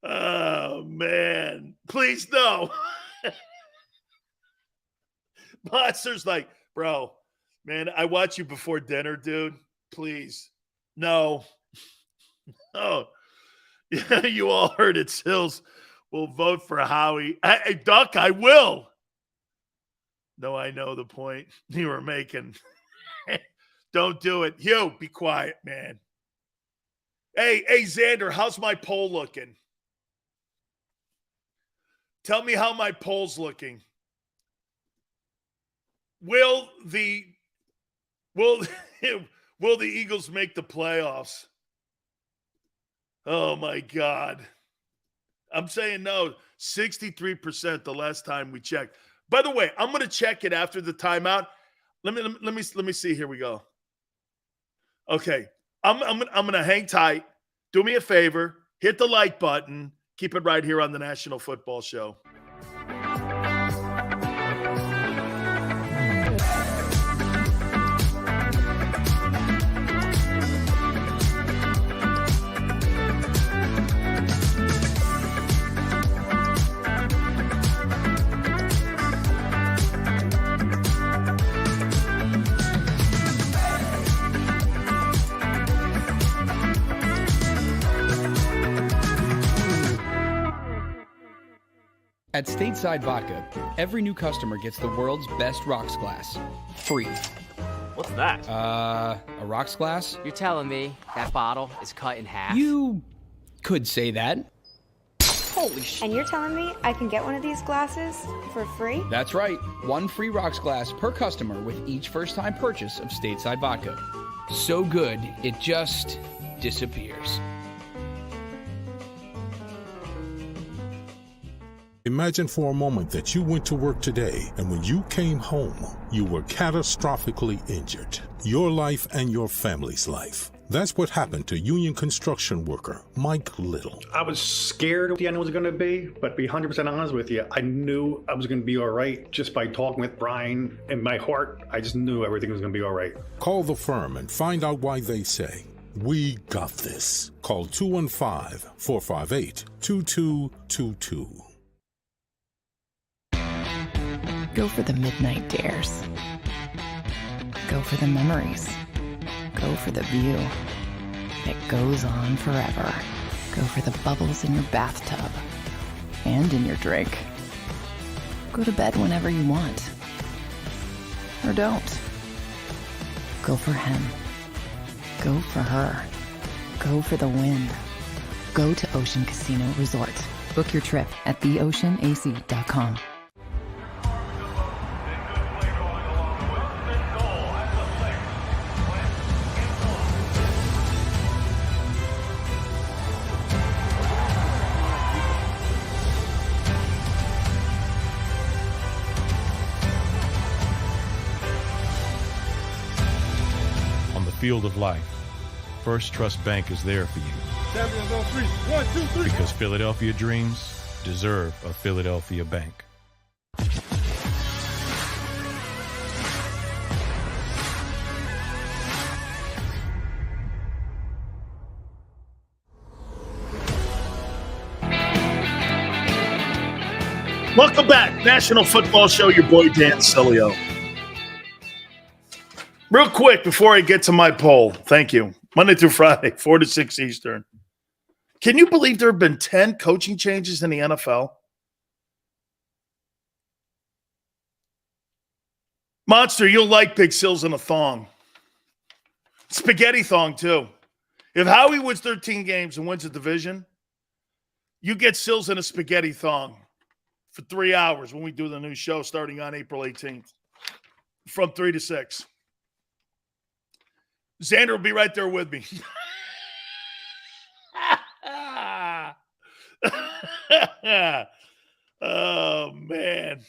Oh, man. Please, no. Monster's like, bro, man, I watch you before dinner, dude. Please. No. Oh, yeah, you all heard it. Sills will vote for Howie. Hey, Duck, I will. No, I know the point you were making. Don't do it. Hugh, be quiet, man. Hey, Xander, how's my poll looking? Tell me how my poll's looking. Will the Eagles make the playoffs? Oh my God. I'm saying no. 63% the last time we checked. By the way, I'm going to check it after the timeout. Let me see. Here we go. Okay. I'm going to hang tight. Do me a favor. Hit the like button. Keep it right here on the National Football Show. At Stateside Vodka, every new customer gets the world's best rocks glass, free. What's that? A rocks glass? You're telling me that bottle is cut in half? You could say that. Holy shit. And you're telling me I can get one of these glasses for free? That's right. One free rocks glass per customer with each first-time purchase of Stateside Vodka. So good, it just disappears. Imagine for a moment that you went to work today and when you came home, you were catastrophically injured. Your life and your family's life. That's what happened to union construction worker Mike Little. I was scared what the end was going to be, but to be 100% honest with you, I knew I was going to be all right just by talking with Brian. In my heart, I just knew everything was going to be all right. Call the firm and find out why they say, "We got this." Call 215-458-2222. Go for the midnight dares. Go for the memories. Go for the view that goes on forever. Go for the bubbles in your bathtub and in your drink. Go to bed whenever you want. Or don't. Go for him. Go for her. Go for the win. Go to Ocean Casino Resort. Book your trip at theoceanac.com. Field of life, First Trust Bank is there for you. Champions on three. 1, 2, 3. Because Philadelphia dreams deserve a Philadelphia bank. Welcome back. National Football Show, your boy Dan Sileo. Real quick before I get to my poll, thank you. Monday through Friday, 4 to 6 Eastern. Can you believe there have been 10 coaching changes in the NFL? Monster, you'll like Big Sills in a thong. Spaghetti thong, too. If Howie wins 13 games and wins a division, You get Sills in a spaghetti thong for 3 hours when we do the new show starting on April 18th from 3 to 6. Xander will be right there with me. Oh, man.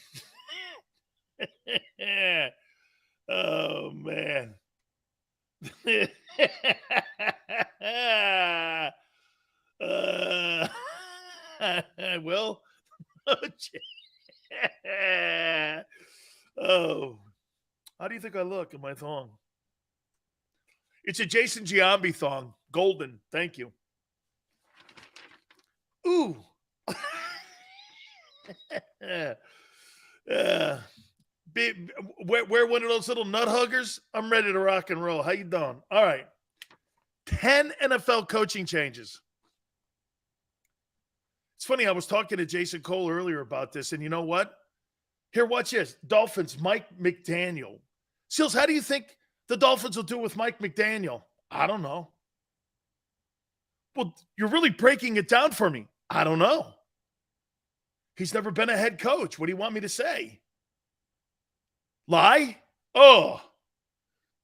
Oh, man. Well, oh, how do you think I look in my thong? It's a Jason Giambi thong. Golden. Thank you. Ooh. Wear one of those little nut huggers. I'm ready to rock and roll. How you doing? All right. 10 NFL coaching changes. It's funny. I was talking to Jason Cole earlier about this, and you know what? Here, watch this. Dolphins, Mike McDaniel. Seals, how do you think the Dolphins will do with Mike McDaniel? I don't know. Well, you're really breaking it down for me. I don't know. He's never been a head coach. What do you want me to say? Lie? Oh,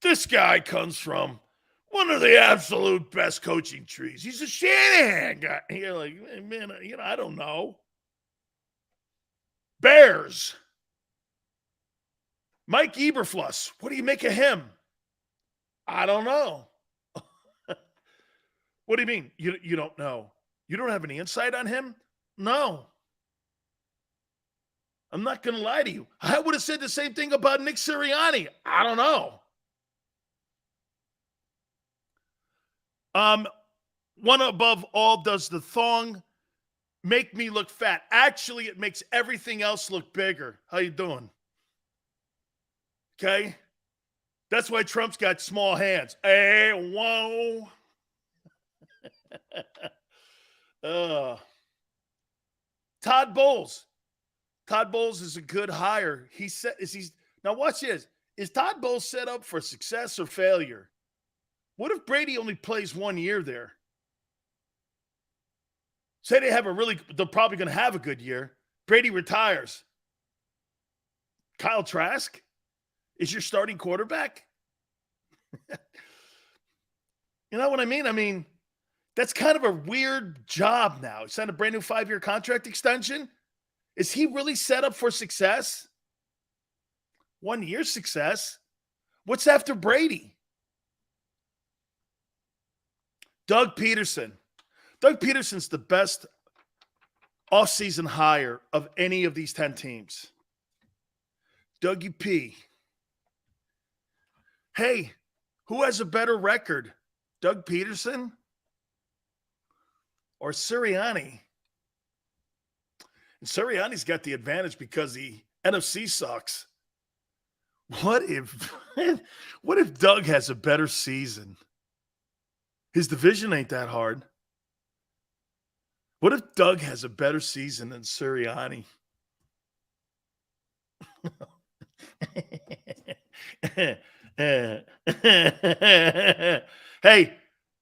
this guy comes from one of the absolute best coaching trees. He's a Shanahan guy. You're like, man, I don't know. Bears. Mike Eberfluss. What do you make of him? I don't know. What do you mean? You don't know? You don't have any insight on him? No. I'm not going to lie to you. I would have said the same thing about Nick Sirianni. I don't know. One above all, does the thong make me look fat? Actually, it makes everything else look bigger. How you doing? Okay? That's why Trump's got small hands. Hey, whoa. Todd Bowles. Todd Bowles is a good hire. Now watch this. Is Todd Bowles set up for success or failure? What if Brady only plays 1 year there? Say they're probably going to have a good year. Brady retires. Kyle Trask is your starting quarterback? You know what I mean? I mean, that's kind of a weird job now. He signed a brand new 5-year contract extension. Is he really set up for success? 1 year success? What's after Brady? Doug Pederson. Doug Pederson's the best offseason hire of any of these 10 teams. Dougie P. Hey, who has a better record? Doug Pederson or Sirianni? And Sirianni's got the advantage because the NFC sucks. What if Doug has a better season? His division ain't that hard. What if Doug has a better season than Sirianni? Hey,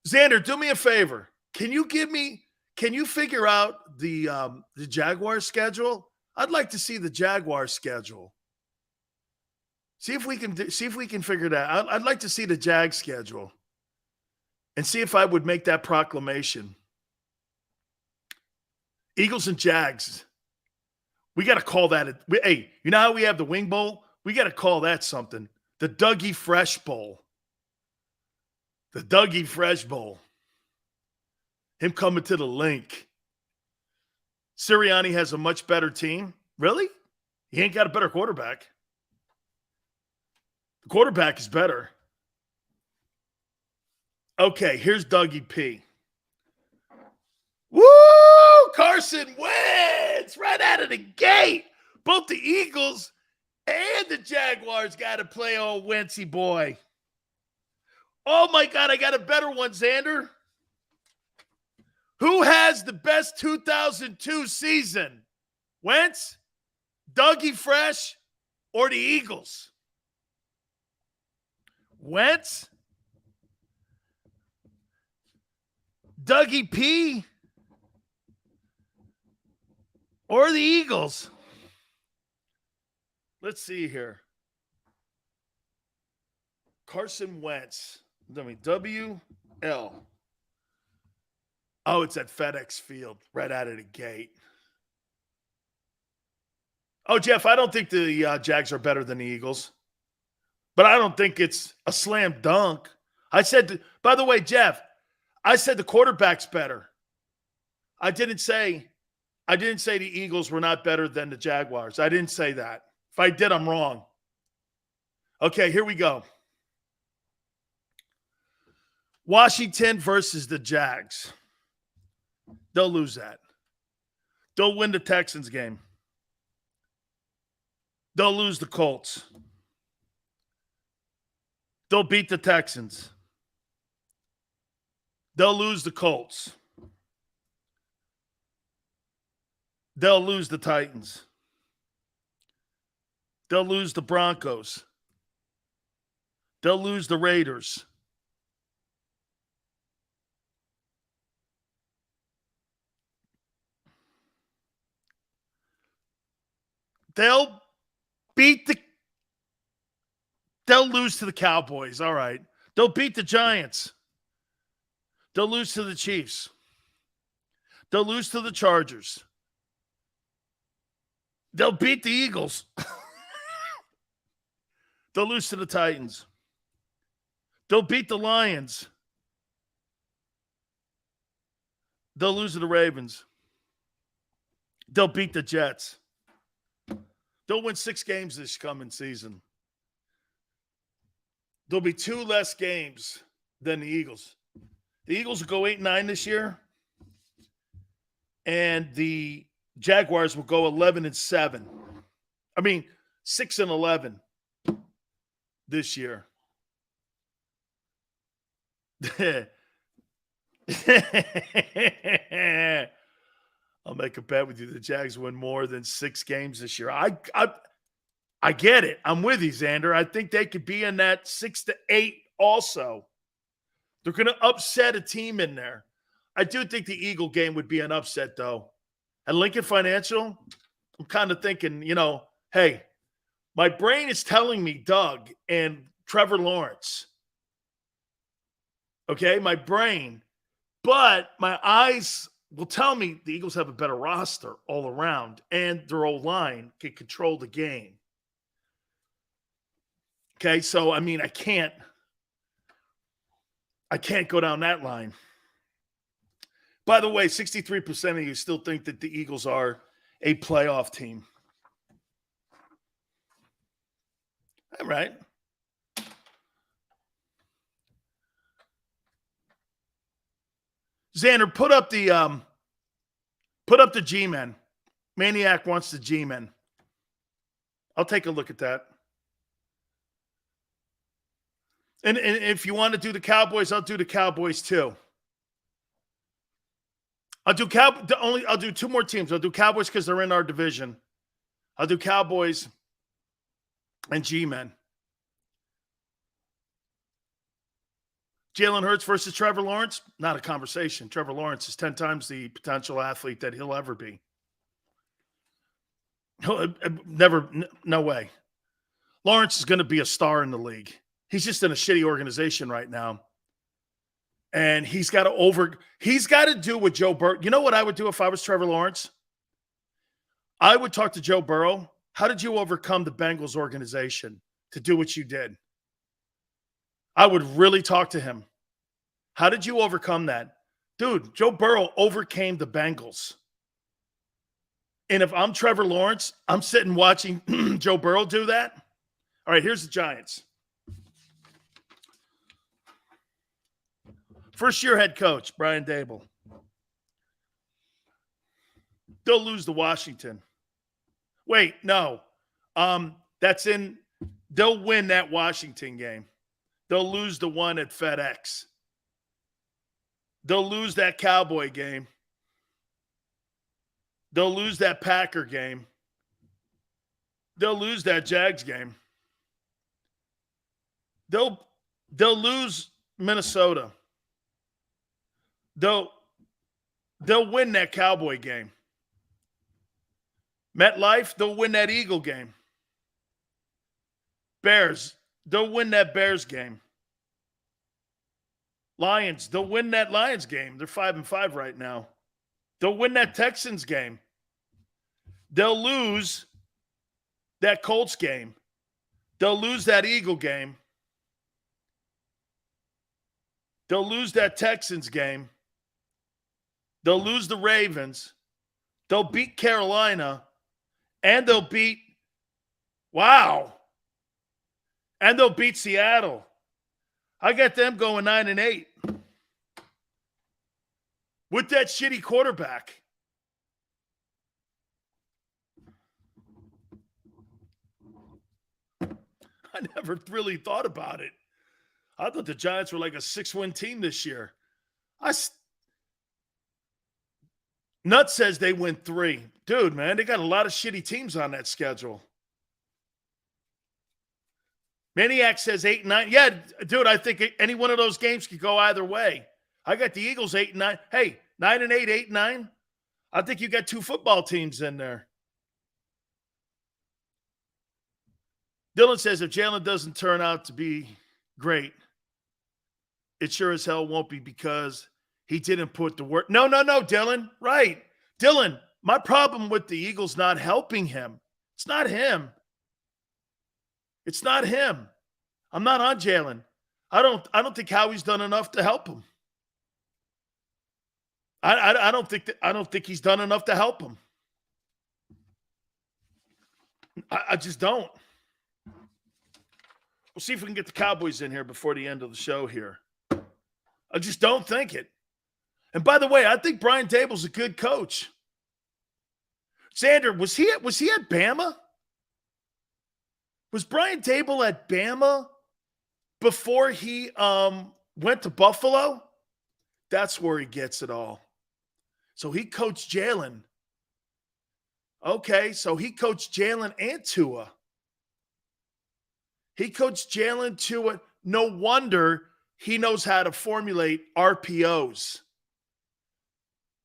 Xander, do me a favor. Can you figure out the Jaguars schedule? I'd like to see the Jaguars schedule. See if we can figure that out. I'd like to see the Jag schedule and see if I would make that proclamation. Eagles and Jags. We got to call that. Hey, you know how we have the Wing Bowl? We got to call that something. The Dougie Fresh Bowl. The Dougie Fresh Bowl. Him coming to the link. Sirianni has a much better team. Really? He ain't got a better quarterback. The quarterback is better. Okay, here's Dougie P. Woo! Carson Wentz right out of the gate. Both the Eagles and the Jaguars got to play old Wentsy boy. Oh, my God, I got a better one, Xander. Who has the best 2002 season? Wentz, Dougie Fresh, or the Eagles? Wentz, Dougie P, Or the Eagles. Let's see here. Carson Wentz. WL. Oh, it's at FedEx Field right out of the gate. Oh, Jeff, I don't think the Jags are better than the Eagles. But I don't think it's a slam dunk. I said, by the way, Jeff, I said the quarterback's better. I didn't say the Eagles were not better than the Jaguars. I didn't say that. If I did, I'm wrong. Okay, here we go. Washington versus the Jags. They'll lose that. They'll win the Texans game. They'll lose the Colts. They'll beat the Texans. They'll lose the Colts. They'll lose the Titans. They'll lose the Broncos. They'll lose the Raiders. They'll lose to the Cowboys. All right. They'll beat the Giants. They'll lose to the Chiefs. They'll lose to the Chargers. They'll beat the Eagles. They'll lose to the Titans. They'll beat the Lions. They'll lose to the Ravens. They'll beat the Jets. They'll win 6 games this coming season. There'll be 2 less games than the Eagles. The Eagles will go 8-9 this year, and the Jaguars will go 11-7. I mean, 6-11 this year. I'll make a bet with you. The Jags win more than 6 games this year. I get it. I'm with you, Xander. I think they could be in that 6-8 also. They're going to upset a team in there. I do think the Eagle game would be an upset, though. At Lincoln Financial, I'm kind of thinking, hey, my brain is telling me Doug and Trevor Lawrence. Okay, my brain. But my eyes will tell me the Eagles have a better roster all around, and their O-line can control the game. Okay, so, I mean, I can't go down that line. By the way, 63% of you still think that the Eagles are a playoff team. All right. Xander, put up the G-Men. Maniac wants the G-Men. I'll take a look at that. And if you want to do the Cowboys, I'll do the Cowboys too. I'll do 2 more teams. I'll do Cowboys because they're in our division. I'll do Cowboys and G-Men. Jalen Hurts versus Trevor Lawrence? Not a conversation. Trevor Lawrence is 10 times the potential athlete that he'll ever be. No way. Lawrence is going to be a star in the league. He's just in a shitty organization right now. And he's got to do what Joe Burrow. You know what I would do if I was Trevor Lawrence? I would talk to Joe Burrow. How did you overcome the Bengals organization to do what you did? I would really talk to him. How did you overcome that? Dude, Joe Burrow overcame the Bengals. And if I'm Trevor Lawrence, I'm sitting watching Joe Burrow do that. All right, here's the Giants. First-year head coach, Brian Dable. They'll lose to Washington. Wait, no. They'll win that Washington game. They'll lose the one at FedEx. They'll lose that Cowboy game. They'll lose that Packer game. They'll lose that Jags game. They'll lose Minnesota. They'll win that Cowboy game. MetLife, they'll win that Eagle game. Bears, they'll win that Bears game. Lions, they'll win that Lions game. They're 5-5 right now. They'll win that Texans game. They'll lose that Colts game. They'll lose that Eagle game. They'll lose that Texans game. They'll lose the Ravens. They'll beat Carolina. And they'll beat, and they'll beat Seattle. I got them going 9-8 with that shitty quarterback. I never really thought about it. I thought the Giants were like a 6-win team this year. Nut says they win 3. Dude, man, they got a lot of shitty teams on that schedule. Maniac says 8-9. Yeah, dude, I think any one of those games could go either way. I got the Eagles 8-9. Hey, 9-8, 8-9. I think you got 2 football teams in there. Dylan says if Jalen doesn't turn out to be great, it sure as hell won't be because he didn't put the work. No, Dylan. Right. Dylan, my problem with the Eagles not helping him. It's not him. It's not him. I'm not on Jalen. I don't think Howie's done enough to help him. I don't think he's done enough to help him. I just don't. We'll see if we can get the Cowboys in here before the end of the show here. I just don't think it. And by the way, I think Brian Dable's a good coach. Xander, was he at Bama? Was Brian Dable at Bama before he went to Buffalo? That's where he gets it all. So he coached Jalen. Okay, so he coached Jalen and Tua. He coached Jalen Tua. No wonder he knows how to formulate RPOs.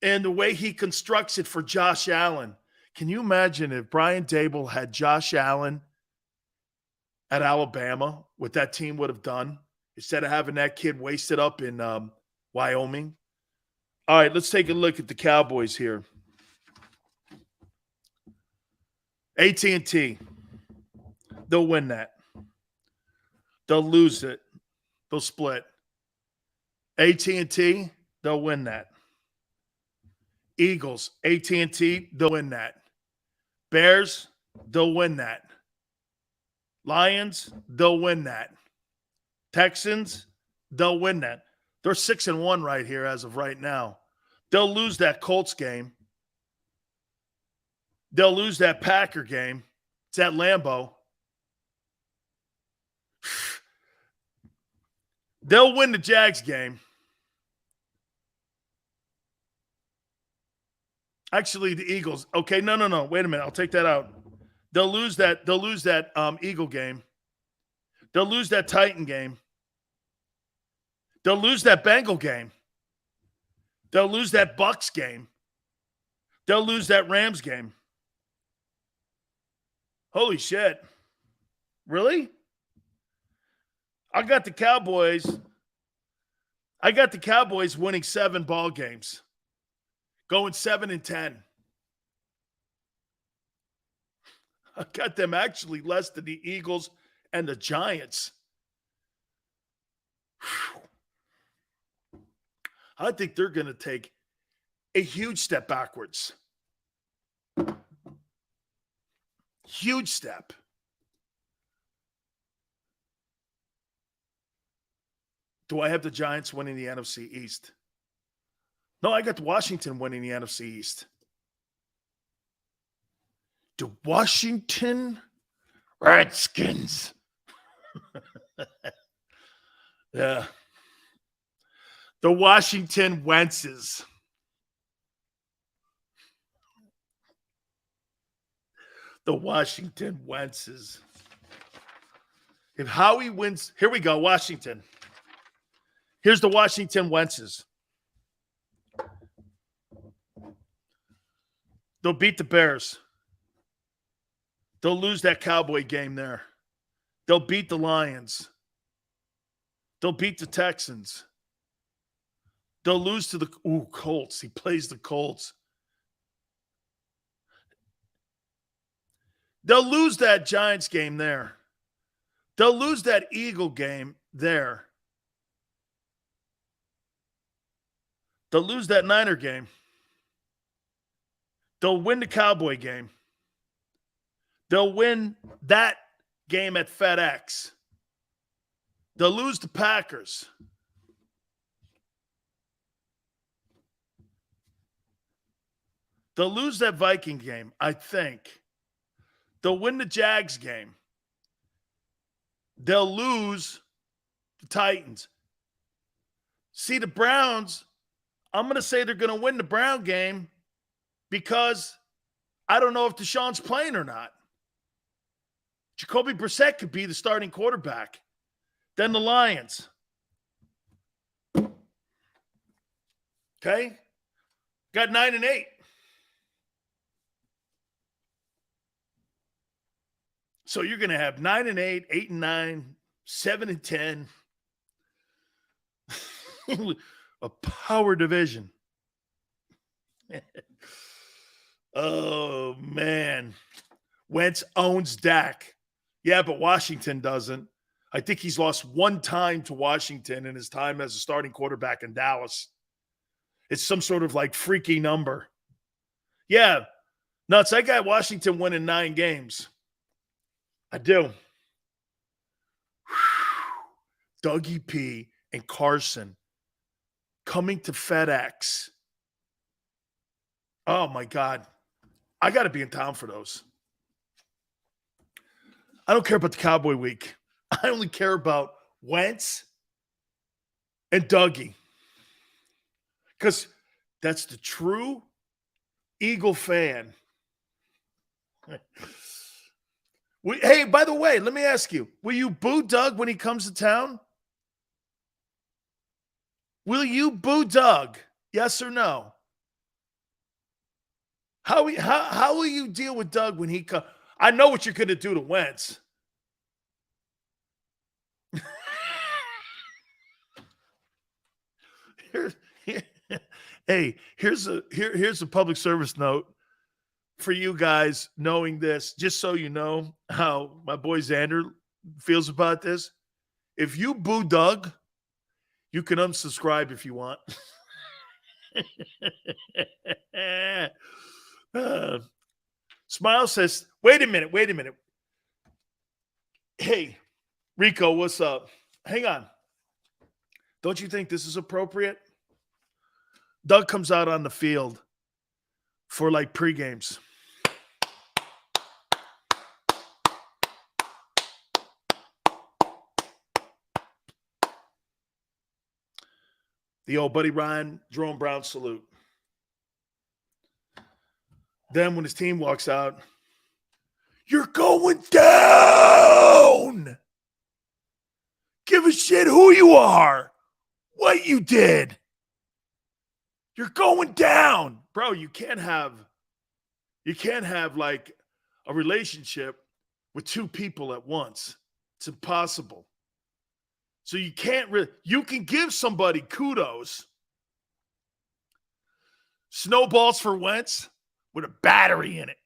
And the way he constructs it for Josh Allen. Can you imagine if Brian Dable had Josh Allen at Alabama, what that team would have done instead of having that kid wasted up in Wyoming? All right, let's take a look at the Cowboys here. AT&T, they'll win that. They'll lose it. They'll split. AT&T, they'll win that. Eagles, AT&T, they'll win that. Bears, they'll win that. Lions, they'll win that. Texans, they'll win that. They're 6-1 right here as of right now. They'll lose that Colts game. They'll lose that Packer game. It's at Lambeau. They'll win the Jags game. Actually, the Eagles. Okay, no. Wait a minute. I'll take that out. They'll lose that Eagle game. They'll lose that Titan game. They'll lose that Bengal game. They'll lose that Bucks game. They'll lose that Rams game. Holy shit. Really? I got the Cowboys winning 7 ball games. Going 7-10. I got them actually less than the Eagles and the Giants. Whew. I think they're going to take a huge step backwards. Huge step. Do I have the Giants winning the NFC East? No, I got Washington winning the NFC East. The Washington Redskins. Yeah. The Washington Wentzes. The Washington Wentzes. If Howie wins, here we go, Washington. Here's the Washington Wentzes. They'll beat the Bears. They'll lose that Cowboy game there. They'll beat the Lions. They'll beat the Texans. They'll lose to the Colts. He plays the Colts. They'll lose that Giants game there. They'll lose that Eagle game there. They'll lose that Niner game. They'll win the Cowboy game. They'll win that game at FedEx. They'll lose the Packers. They'll lose that Viking game, I think. They'll win the Jags game. They'll lose the Titans. See, the Browns, I'm going to say they're going to win the Brown game because I don't know if Deshaun's playing or not. Jacoby Brissett could be the starting quarterback. Then the Lions. Okay? Got 9-8. So you're going to have 9-8, 8-9, 7-10. A power division. Oh, man. Wentz owns Dak. Yeah, but Washington doesn't. I think he's lost one time to Washington in his time as a starting quarterback in Dallas. It's some sort of like freaky number. Yeah, nuts. I got Washington winning 9 games. I do. Dougie P and Carson coming to FedEx. Oh, my God. I got to be in town for those. I don't care about the Cowboy week. I only care about Wentz and Dougie. Because that's the true Eagle fan. Hey, by the way, let me ask you, will you boo Doug when he comes to town? Will you boo Doug? Yes or no? How will you deal with Doug when he comes? I know what you're going to do to Wentz. Here's a public service note for you guys knowing this, just so you know how my boy Xander feels about this. If you boo Doug, you can unsubscribe if you want. Smile says, wait a minute. Hey, Rico, what's up? Hang on. Don't you think this is appropriate? Doug comes out on the field for like pre-games. The old Buddy Ryan, Jerome Brown salute. Then when his team walks out, you're going down. Give a shit who you are, what you did. You're going down. Bro, you can't have like a relationship with 2 people at once. It's impossible. So you can't you can give somebody kudos. Snowballs for Wentz with a battery in it.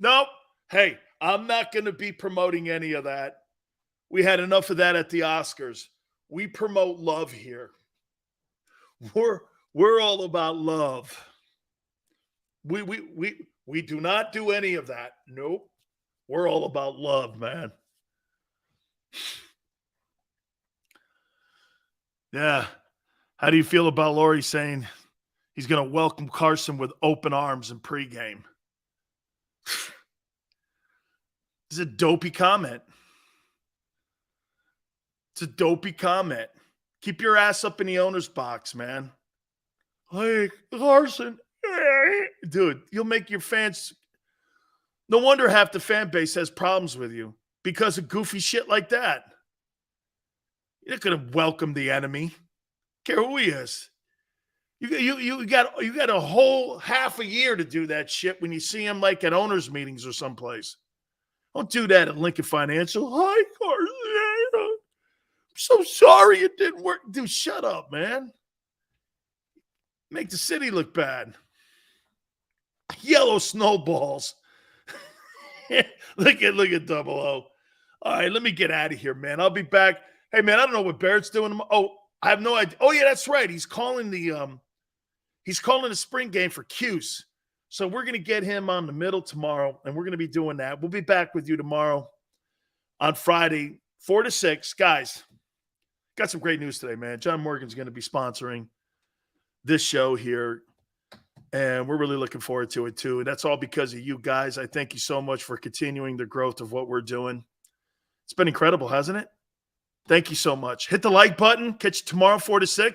Nope. Hey, I'm not going to be promoting any of that. We had enough of that at the Oscars. We promote love here. We're all about love. We do not do any of that. Nope. We're all about love, man. Yeah. How do you feel about Laurie saying he's going to welcome Carson with open arms in pregame? It's a dopey comment. It's a dopey comment. Keep your ass up in the owner's box, man. Hey, Carson. Dude, you'll make your fans. No wonder half the fan base has problems with you because of goofy shit like that. You're not going to welcome the enemy. Care who he is. You got a whole half a year to do that shit when you see him like at owners' meetings or someplace. Don't do that at Lincoln Financial. Hi, Carson. I'm so sorry it didn't work. Dude, shut up, man. Make the city look bad. Yellow snowballs. Look at Double O. All right, let me get out of here, man. I'll be back. Hey, man, I don't know what Barrett's doing. Oh, I have no idea. Oh, yeah, that's right. He's calling the spring game for Cuse. So we're going to get him on the middle tomorrow, and we're going to be doing that. We'll be back with you tomorrow on Friday, 4 to 6. Guys, got some great news today, man. John Morgan's going to be sponsoring this show here, and we're really looking forward to it too. And that's all because of you guys. I thank you so much for continuing the growth of what we're doing. It's been incredible, hasn't it? Thank you so much. Hit the like button. Catch you tomorrow, 4 to 6.